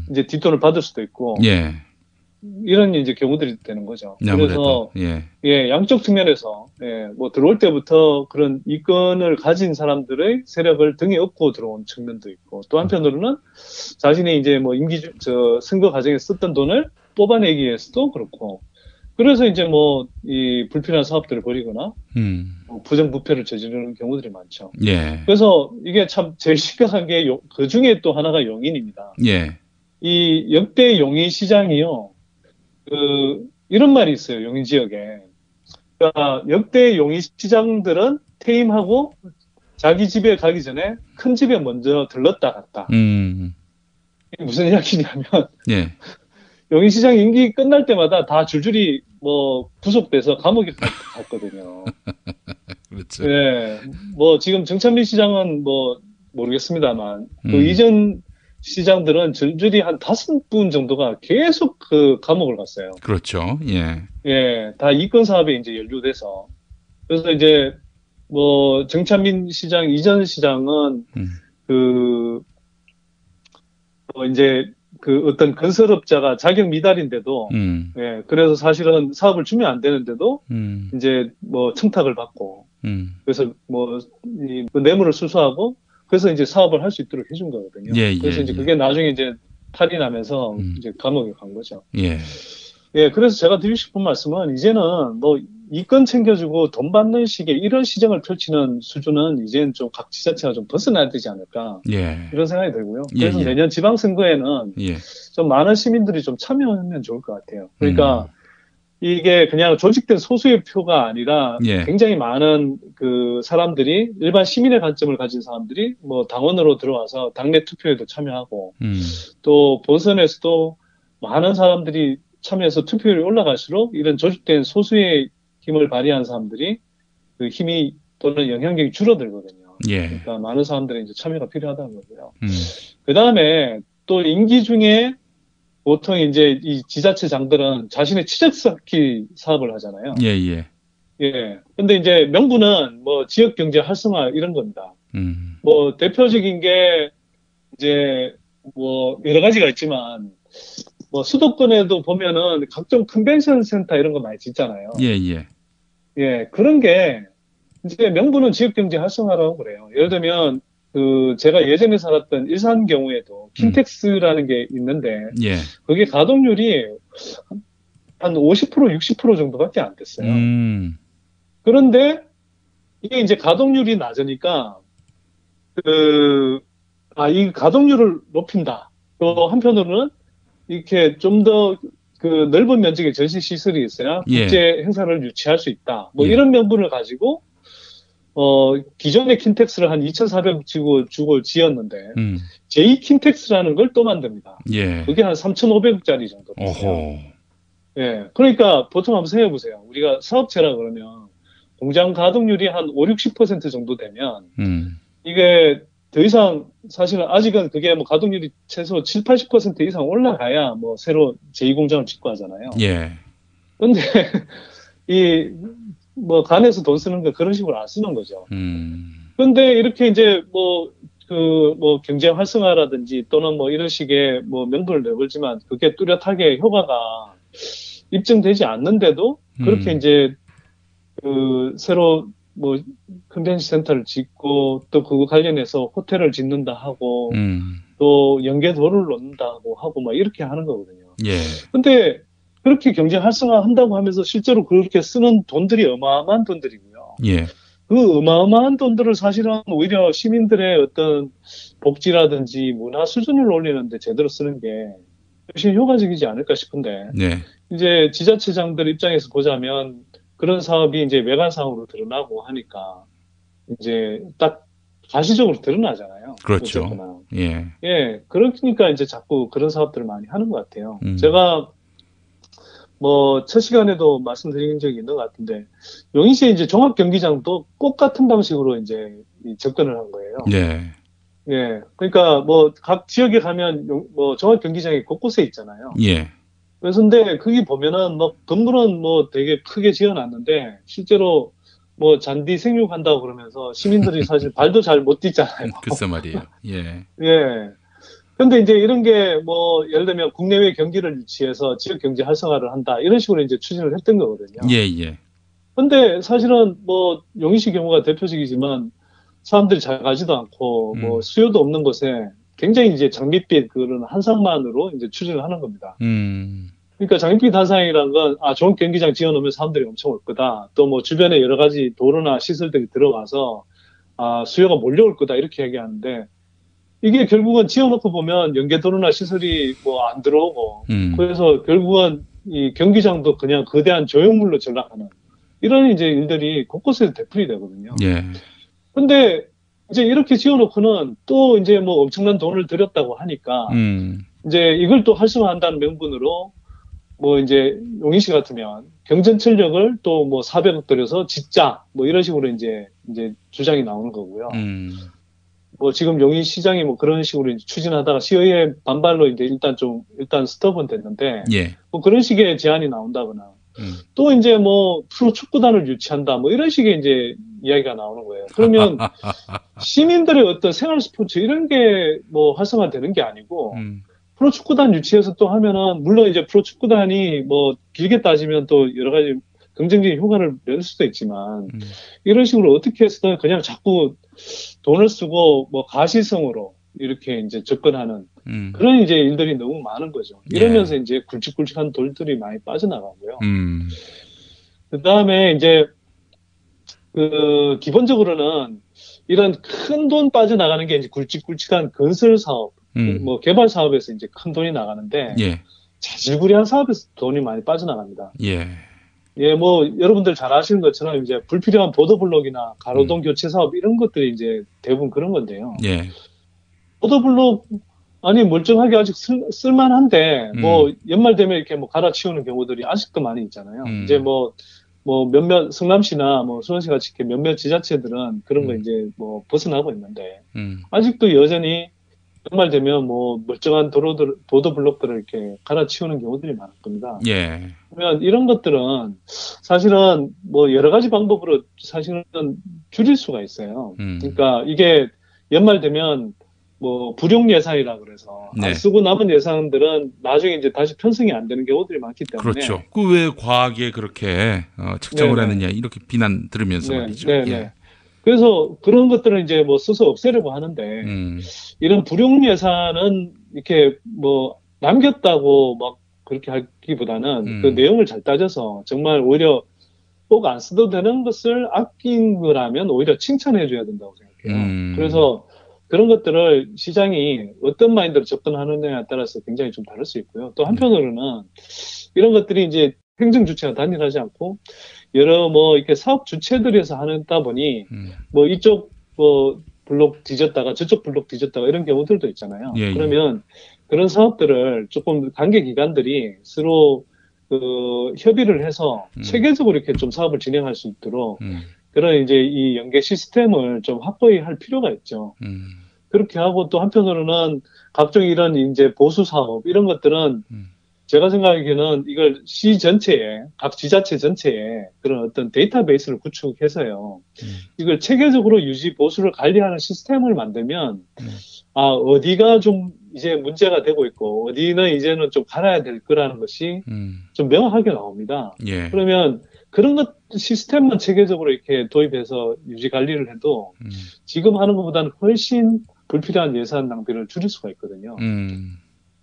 이제 뒷돈을 받을 수도 있고, 이런 이제 경우들이 되는 거죠. 그래서 양쪽 측면에서 뭐 들어올 때부터 그런 이권을 가진 사람들의 세력을 등에 업고 들어온 측면도 있고, 또 한편으로는 자신이 이제 뭐 선거 과정에 썼던 돈을 뽑아내기 위해서도 그렇고, 그래서 이제 뭐 이 불필요한 사업들을 벌이거나 뭐 부정부패를 저지르는 경우들이 많죠. 그래서 이게 참 제일 심각한 게 그 중에 또 하나가 용인입니다. 이 역대 용인 시장이요, 이런 말이 있어요, 용인 지역에. 그러니까 역대 용인 시장들은 퇴임하고 자기 집에 가기 전에 큰 집에 먼저 들렀다 갔다. 이게 무슨 이야기냐면, 용인시장 임기 끝날 때마다 다 줄줄이 뭐 구속돼서 감옥에 갔거든요. 그렇죠. 뭐 지금 정찬민 시장은 뭐 모르겠습니다만, 그 이전 시장들은 줄줄이 한 5분 정도가 계속 그 감옥을 갔어요. 그렇죠. 다 이권 사업에 이제 연루돼서. 그래서 이제 뭐 정찬민 시장 이전 시장은 뭐 이제 그 어떤 건설업자가 자격 미달인데도, 그래서 사실은 사업을 주면 안 되는데도, 이제 뭐 청탁을 받고, 그래서 뭐, 그 뇌물을 수수하고, 그래서 이제 사업을 할 수 있도록 해준 거거든요. 그래서 이제 그게 나중에 이제 탈이 나면서 이제 감옥에 간 거죠. 그래서 제가 드리고 싶은 말씀은, 이제는 뭐 이권 챙겨주고 돈 받는 식의 이런 시장을 펼치는 수준은 이제는 좀 각 지자체가 좀 벗어나야 되지 않을까, 이런 생각이 들고요. 그래서 내년 지방선거에는 좀 많은 시민들이 좀 참여하면 좋을 것 같아요. 그러니까 이게 그냥 조직된 소수의 표가 아니라 예. 굉장히 많은 그 사람들이 일반 시민의 관점을 가진 사람들이 뭐 당원으로 들어와서 당내 투표에도 참여하고 또 본선에서도 많은 사람들이 참여해서 투표율이 올라갈수록 이런 조직된 소수의 힘을 발휘한 사람들이 그 힘이 또는 영향력이 줄어들거든요. 예. 그러니까 많은 사람들이 이제 참여가 필요하다는 거고요. 그 다음에 또 임기 중에 보통 이제 이 지자체장들은 자신의 치적쌓기 사업을 하잖아요. 예, 예. 예. 근데 이제 명분은 뭐 지역 경제 활성화 이런 겁니다. 뭐 대표적인 게 이제 뭐 여러 가지가 있지만 뭐 수도권에도 보면은 각종 컨벤션 센터 이런 거 많이 짓잖아요. 예, 예. 예. 그런 게 이제 명분은 지역 경제 활성화라고 그래요. 예를 들면 그 제가 예전에 살았던 일산 경우에도 킨텍스라는 게 있는데 예. 그게 가동률이 한 50% 60% 정도밖에 안 됐어요. 그런데 이게 이제 가동률이 낮으니까 이 가동률을 높인다. 또 한편으로는 이렇게 좀 더 그 넓은 면적의 전시 시설이 있어야 예. 국제 행사를 유치할 수 있다. 뭐 예. 이런 명분을 가지고 기존의 킨텍스를 한 2,400주고 지었는데 제2 킨텍스라는 걸 또 만듭니다. 예. 그게 한 3,500억짜리 정도 됐어요. 예. 그러니까 보통 한번 생각해 보세요. 우리가 사업체라 그러면 공장 가동률이 한 5, 60% 정도 되면 이게 더 이상 사실은 아직은 그게 뭐 가동률이 최소 7, 80% 이상 올라가야 뭐 새로 제2공장을 짓고 하잖아요. 예. 근데 뭐 간에서 돈 쓰는 거 그런 식으로 안 쓰는 거죠. 근데 이렇게 이제 뭐 경제 활성화라든지 또는 뭐 이런 식의 뭐 명분을 내걸지만 그게 뚜렷하게 효과가 입증되지 않는데도 그렇게 이제 새로 뭐 컨벤션 센터를 짓고 또 그거 관련해서 호텔을 짓는다 하고 또 연계도로를 놓는다고 하고 막 이렇게 하는 거거든요. 예. 근데 그렇게 경제 활성화 한다고 하면서 실제로 그렇게 쓰는 돈들이 어마어마한 돈들이고요. 예. 그 어마어마한 돈들을 사실은 오히려 시민들의 어떤 복지라든지 문화 수준을 올리는데 제대로 쓰는 게 훨씬 효과적이지 않을까 싶은데 네. 이제 지자체장들 입장에서 보자면 그런 사업이 이제 외관 사업으로 드러나고 하니까 이제 딱 가시적으로 드러나잖아요. 그렇죠. 어쨌거나. 예. 예. 그러니까 이제 자꾸 그런 사업들을 많이 하는 것 같아요. 제가 뭐 첫 시간에도 말씀드린 적이 있는 것 같은데 용인시에 이제 종합 경기장도 꼭 같은 방식으로 이제 접근을 한 거예요. 네. 예. 그러니까 뭐 각 지역에 가면 뭐 종합 경기장이 곳곳에 있잖아요. 예. 그래서 근데 거기 보면은 뭐 건물은 뭐 되게 크게 지어놨는데 실제로 뭐 잔디 생육한다고 그러면서 시민들이 사실 발도 잘 못 딛잖아요. 글쎄 말이에요. 예. 예. 근데 이제 이런 게 뭐 예를 들면 국내외 경기를 유치해서 지역 경제 활성화를 한다 이런 식으로 이제 추진을 했던 거거든요. 예, 예. 근데 사실은 뭐 용인시 경우가 대표적이지만 사람들이 잘 가지도 않고 뭐 수요도 없는 곳에 굉장히 이제 장밋빛 그런 한상만으로 이제 추진을 하는 겁니다. 그러니까 장밋빛 한상이라는 건 좋은 경기장 지어놓으면 사람들이 엄청 올 거다. 또 뭐 주변에 여러 가지 도로나 시설들이 들어가서 수요가 몰려올 거다 이렇게 얘기하는데 이게 결국은 지어놓고 보면 연계도로나 시설이 뭐 안 들어오고 그래서 결국은 이 경기장도 그냥 거대한 조형물로 전락하는 이런 이제 일들이 곳곳에서 되풀이 되거든요. 예. 근데 이제 이렇게 지어놓고는 또 이제 뭐 엄청난 돈을 들였다고 하니까 이제 이걸 또 활성화한다는 명분으로 뭐 이제 용인시 같으면 경전철역을 또 뭐 400억 들여서 짓자 뭐 이런 식으로 이제 주장이 나오는 거고요. 뭐 지금 용인시장이 뭐 그런 식으로 이제 추진하다가 시의회 반발로 이제 일단 스톱은 됐는데 예. 뭐 그런 식의 제안이 나온다거나 또 이제 뭐 프로 축구단을 유치한다 뭐 이런 식의 이제 이야기가 나오는 거예요. 그러면 시민들의 어떤 생활 스포츠 이런 게 뭐 활성화되는 게 아니고 프로 축구단 유치해서 또 하면은 물론 이제 프로 축구단이 뭐 길게 따지면 또 여러 가지 긍정적인 효과를 낼 수도 있지만 이런 식으로 어떻게 해서든 그냥 자꾸 돈을 쓰고 뭐 가시성으로 이렇게 이제 접근하는 그런 이제 일들이 너무 많은 거죠. 이러면서 이제 굵직굵직한 돌들이 많이 빠져나가고요. 그 다음에 이제 기본적으로는 이런 큰 돈 빠져나가는 게 이제 굵직굵직한 건설 사업, 뭐 개발 사업에서 이제 큰 돈이 나가는데 예. 자질구레한 사업에서 돈이 많이 빠져나갑니다. 예. 예, 뭐 여러분들 잘 아시는 것처럼 이제 불필요한 보도블록이나 가로등 교체 사업 이런 것들이 이제 대부분 그런 건데요. 예. 보도블록 아니 멀쩡하게 아직 쓸만한데 뭐 연말 되면 이렇게 뭐 갈아치우는 경우들이 아직도 많이 있잖아요. 이제 뭐 몇몇 성남시나 뭐 수원시 같이 이렇게 몇몇 지자체들은 그런 거 이제 뭐 벗어나고 있는데 아직도 여전히 연말 되면 뭐 멀쩡한 보도블록들을 이렇게 갈아치우는 경우들이 많을 겁니다. 예. 그러면 이런 것들은 사실은 뭐 여러 가지 방법으로 사실은 줄일 수가 있어요. 그러니까 이게 연말 되면 뭐 불용 예산이라 그래서 네. 안 쓰고 남은 예산들은 나중에 이제 다시 편성이 안 되는 경우들이 많기 때문에 그렇죠. 그 왜 과하게 그렇게 측정을 네네. 하느냐 이렇게 비난 들으면서 말이죠. 네네. 예. 그래서 그런 것들은 이제 뭐 써서 없애려고 하는데 이런 불용 예산은 이렇게 뭐 남겼다고 막 그렇게 하기보다는 그 내용을 잘 따져서 정말 오히려 꼭 안 써도 되는 것을 아낀 거라면 오히려 칭찬해 줘야 된다고 생각해요. 그래서 그런 것들을 시장이 어떤 마인드로 접근하느냐에 따라서 굉장히 좀 다를 수 있고요. 또 한편으로는 이런 것들이 이제 행정 주체가 단일하지 않고 여러 뭐 이렇게 사업 주체들에서 하다 보니 뭐 이쪽 뭐 블록 뒤졌다가 저쪽 블록 뒤졌다가 이런 경우들도 있잖아요. 예, 예. 그러면 그런 사업들을 조금 관계 기관들이 서로 그 협의를 해서 체계적으로 이렇게 좀 사업을 진행할 수 있도록 그런 이제 이 연계 시스템을 좀 확보해 할 필요가 있죠. 그렇게 하고 또 한편으로는 각종 이런 이제 보수 사업 이런 것들은 제가 생각하기에는 이걸 시 전체에 각 지자체 전체에 그런 어떤 데이터베이스를 구축해서요. 이걸 체계적으로 유지 보수를 관리하는 시스템을 만들면 아 어디가 좀 이제 문제가 되고 있고 어디는 이제는 좀 갈아야 될 거라는 것이 좀 명확하게 나옵니다. 예. 그러면 그런 것 시스템만 체계적으로 이렇게 도입해서 유지 관리를 해도 지금 하는 것보다는 훨씬 불필요한 예산 낭비를 줄일 수가 있거든요.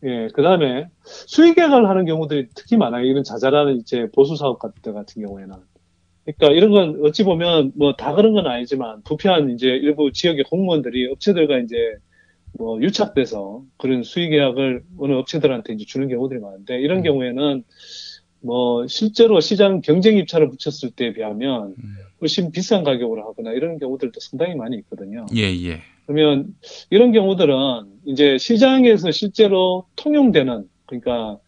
예, 그 다음에 수익 계획을 하는 경우들이 특히 많아요. 이런 자잘한 이제 보수 사업 같은 경우에는. 그러니까 이런 건 어찌 보면 뭐 다 그런 건 아니지만 부패한 이제 일부 지역의 공무원들이 업체들과 이제 뭐 유착돼서 그런 수익 계약을 어느 업체들한테 이제 주는 경우들이 많은데 이런 경우에는 뭐 실제로 시장 경쟁 입찰을 붙였을 때에 비하면 훨씬 비싼 가격으로 하거나 이런 경우들도 상당히 많이 있거든요. 예, 예. 그러면 이런 경우들은 이제 시장에서 실제로 통용되는 그러니까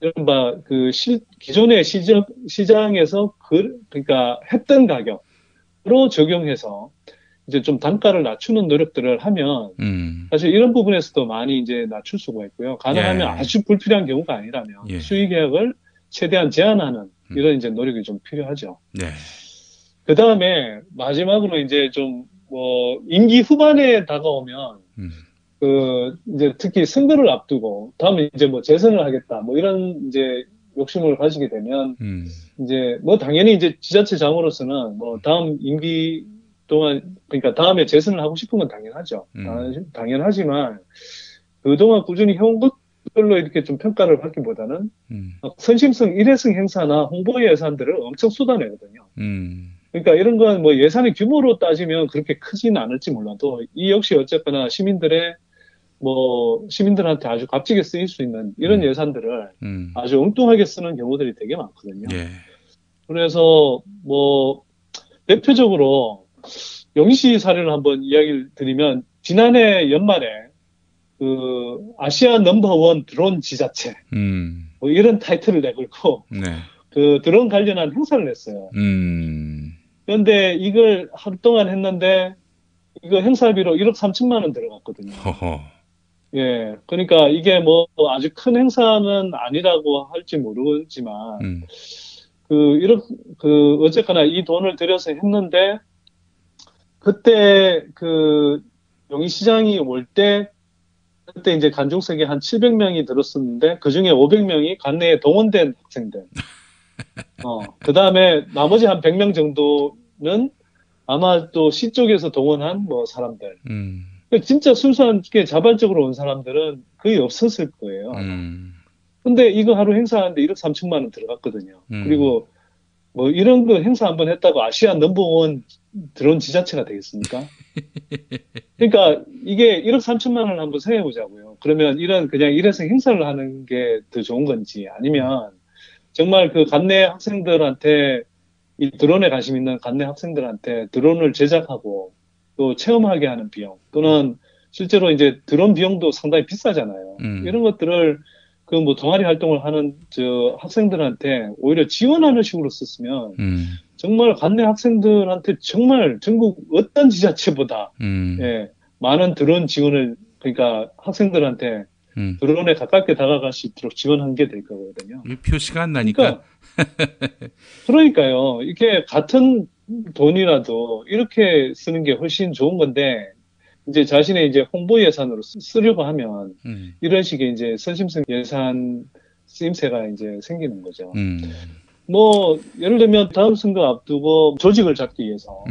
이른바 그 기존의 시장에서 그러니까 했던 가격으로 적용해서 이제 좀 단가를 낮추는 노력들을 하면 사실 이런 부분에서도 많이 이제 낮출 수가 있고요. 가능하면 예. 아주 불필요한 경우가 아니라면 예. 수익 계약을 최대한 제한하는 이런 이제 노력이 좀 필요하죠. 네. 그 다음에 마지막으로 이제 좀 뭐 임기 후반에 다가오면 그 이제 특히 선거를 앞두고 다음에 이제 뭐 재선을 하겠다 뭐 이런 이제 욕심을 가지게 되면 이제 뭐 당연히 이제 지자체 장으로서는 뭐 다음 임기 동안 그러니까 다음에 재선을 하고 싶은 건 당연하죠. 당연하지만 그동안 꾸준히 해온 것들로 이렇게 좀 평가를 받기보다는 선심성 일회성 행사나 홍보 예산들을 엄청 쏟아내거든요. 그러니까 이런 건 뭐 예산의 규모로 따지면 그렇게 크지는 않을지 몰라도 이 역시 어쨌거나 시민들한테 아주 값지게 쓰일 수 있는 이런 예산들을 아주 엉뚱하게 쓰는 경우들이 되게 많거든요. 예. 그래서 뭐 대표적으로 영시 사례를 한번 이야기를 드리면 지난해 연말에 그 아시아 넘버원 드론 지자체 뭐 이런 타이틀을 내걸고 네. 그 드론 관련한 행사를 했어요. 그런데 이걸 하루 동안 했는데 이거 행사비로 1억 3천만 원 들어갔거든요. 허허. 예, 그러니까 이게 뭐 아주 큰 행사는 아니라고 할지 모르지만 어쨌거나 이 돈을 들여서 했는데 그때 그 용인시장이 올 때 그때 이제 관중석에 한 700명이 들었었는데 그 중에 500명이 관내에 동원된 학생들. 그 다음에 나머지 한 100명 정도는 아마 또 시 쪽에서 동원한 뭐 사람들. 진짜 순수하게 자발적으로 온 사람들은 거의 없었을 거예요. 근데 이거 하루 행사하는데 1억 3천만 원 들어갔거든요. 그리고 뭐 이런 거 행사 한번 했다고 아시아 넘버원 드론 지자체가 되겠습니까? 그러니까 이게 1억 3천만 원을 한번 생각해보자고요. 그러면 이런 그냥 일회성 행사를 하는 게 더 좋은 건지 아니면 정말 그 간내 학생들한테 이 드론에 관심 있는 간내 학생들한테 드론을 제작하고 또 체험하게 하는 비용 또는 실제로 이제 드론 비용도 상당히 비싸잖아요. 이런 것들을 그 뭐 동아리 활동을 하는 저 학생들한테 오히려 지원하는 식으로 썼으면 정말 간내 학생들한테 정말 전국 어떤 지자체보다 예, 많은 드론 지원을 그러니까 학생들한테 드론에 가깝게 다가갈 수 있도록 지원한 게 될 거거든요. 표시가 안 나니까. 그러니까요. 이게 같은 돈이라도 이렇게 쓰는 게 훨씬 좋은 건데 이제 자신의 이제 홍보 예산으로 쓰려고 하면 이런 식의 이제 선심성 예산 쓰임새가 이제 생기는 거죠. 뭐 예를 들면 다음 선거 앞두고 조직을 잡기 위해서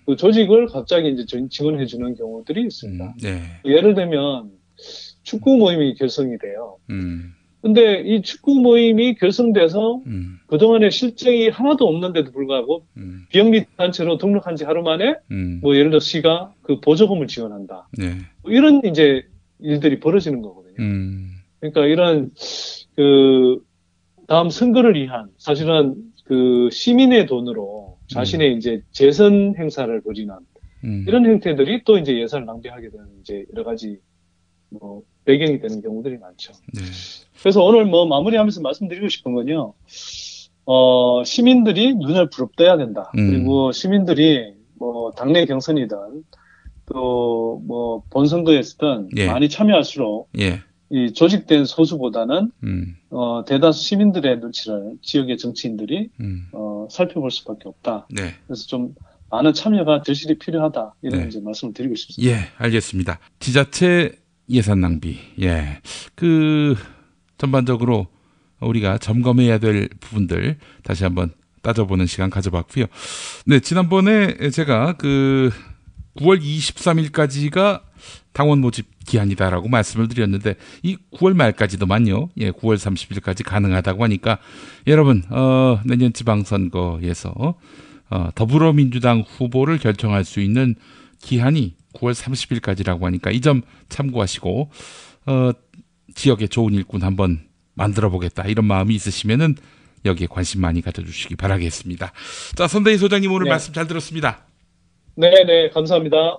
그 조직을 갑자기 이제 지원해 주는 경우들이 있습니다. 네. 예를 들면 축구 모임이 결성이 돼요. 근데 이 축구 모임이 결성돼서 그동안에 실적이 하나도 없는데도 불구하고 비영리 단체로 등록한 지 하루 만에 뭐 예를 들어 시가 그 보조금을 지원한다. 네. 뭐 이런 이제 일들이 벌어지는 거거든요. 그러니까 이런 그 다음 선거를 위한 사실은 그 시민의 돈으로 자신의 이제 재선 행사를 벌이는 이런 형태들이 또 이제 예산을 낭비하게 되는 이제 여러 가지 뭐 배경이 되는 경우들이 많죠. 네. 그래서 오늘 뭐 마무리하면서 말씀드리고 싶은 건요. 시민들이 눈을 부릅떠야 된다. 그리고 시민들이 뭐 당내 경선이든 또 뭐 본선거에서든 예. 많이 참여할수록 예. 이 조직된 소수보다는 대다수 시민들의 눈치를 지역의 정치인들이 살펴볼 수밖에 없다. 네. 그래서 좀 많은 참여가 들실이 필요하다. 이런 네. 이제 말씀을 드리고 싶습니다. 예, 알겠습니다. 지자체 예산 낭비. 예. 전반적으로 우리가 점검해야 될 부분들 다시 한번 따져보는 시간 가져봤고요. 네, 지난번에 제가 9월 23일까지가 당원 모집 기한이다라고 말씀을 드렸는데 이 9월 말까지도만요. 예, 9월 30일까지 가능하다고 하니까 여러분 내년 지방선거에서 더불어민주당 후보를 결정할 수 있는 기한이 9월 30일까지라고 하니까 이 점 참고하시고 지역에 좋은 일꾼 한번 만들어 보겠다 이런 마음이 있으시면은 여기에 관심 많이 가져주시기 바라겠습니다. 자, 선대희 소장님 오늘 네. 말씀 잘 들었습니다. 네, 감사합니다.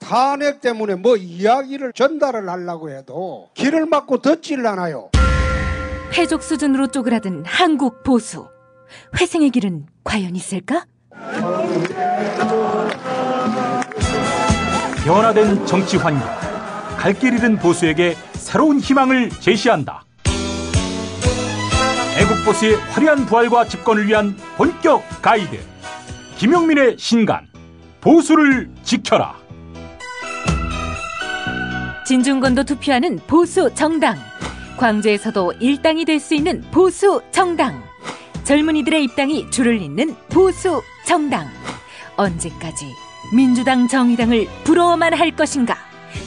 탄핵 때문에 뭐 이야기를 전달을 하려고 해도 길을 막고 듣질 않아요. 회족 수준으로 쪼그라든 한국 보수. 회생의 길은 과연 있을까? 변화된 정치 환경, 갈 길 잃은 보수에게 새로운 희망을 제시한다. 애국보수의 화려한 부활과 집권을 위한 본격 가이드, 김용민의 신간, 보수를 지켜라. 진중권도 투표하는 보수 정당. 광주에서도 일당이 될 수 있는 보수 정당. 젊은이들의 입당이 줄을 잇는 보수 정당. 언제까지 민주당 정의당을 부러워만 할 것인가?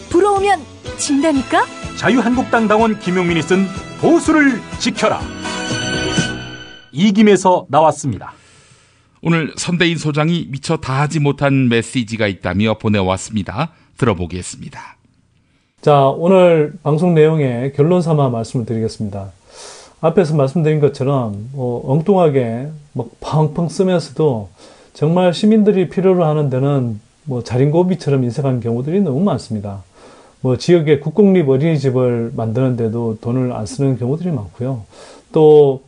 부러우면 진다니까? 자유한국당 당원 김용민이 쓴 보수를 지켜라. 이김에서 나왔습니다. 오늘 선대인 소장이 미처 다하지 못한 메시지가 있다며 보내왔습니다. 들어보겠습니다. 자, 오늘 방송 내용의 결론 삼아 말씀을 드리겠습니다. 앞에서 말씀드린 것처럼 엉뚱하게 막 펑펑 쓰면서도 정말 시민들이 필요로 하는 데는 뭐 자린고비처럼 인색한 경우들이 너무 많습니다. 뭐 지역의 국공립 어린이집을 만드는데도 돈을 안 쓰는 경우들이 많고요. 또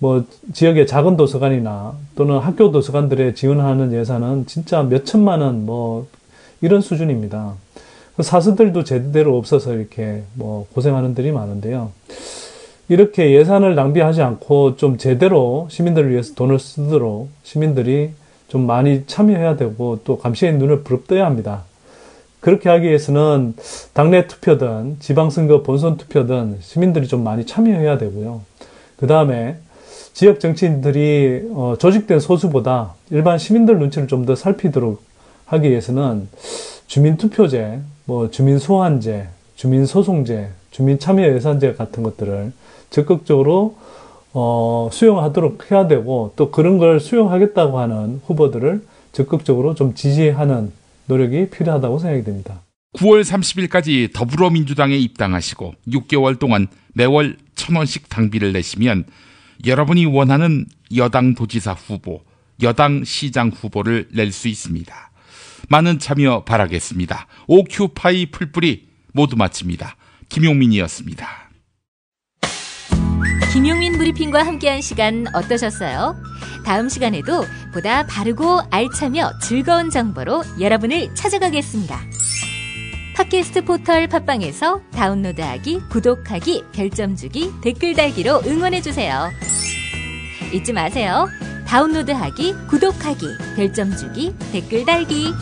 뭐 지역의 작은 도서관이나 또는 학교 도서관들에 지원하는 예산은 진짜 몇 천만 원 뭐 이런 수준입니다. 사수들도 제대로 없어서 이렇게 뭐 고생하는 들이 많은데요. 이렇게 예산을 낭비하지 않고 좀 제대로 시민들을 위해서 돈을 쓰도록 시민들이 좀 많이 참여해야 되고 또 감시의 눈을 부릅떠야 합니다. 그렇게 하기 위해서는 당내 투표든 지방선거 본선 투표든 시민들이 좀 많이 참여해야 되고요. 그 다음에 지역 정치인들이 조직된 소수보다 일반 시민들 눈치를 좀 더 살피도록 하기 위해서는 주민투표제, 뭐 주민소환제, 주민소송제, 주민참여예산제 같은 것들을 적극적으로 수용하도록 해야 되고 또 그런 걸 수용하겠다고 하는 후보들을 적극적으로 좀 지지하는 노력이 필요하다고 생각이 됩니다. 9월 30일까지 더불어민주당에 입당하시고 6개월 동안 매월 1,000원씩 당비를 내시면 여러분이 원하는 여당 도지사 후보, 여당 시장 후보를 낼 수 있습니다. 많은 참여 바라겠습니다. 오큐파이 풀뿌리 모두 마칩니다. 김용민이었습니다. 김용민 브리핑과 함께한 시간 어떠셨어요? 다음 시간에도 보다 바르고 알차며 즐거운 정보로 여러분을 찾아가겠습니다. 팟캐스트 포털 팟빵에서 다운로드하기, 구독하기, 별점 주기, 댓글 달기로 응원해주세요. 잊지 마세요. 다운로드하기, 구독하기, 별점 주기, 댓글 달기.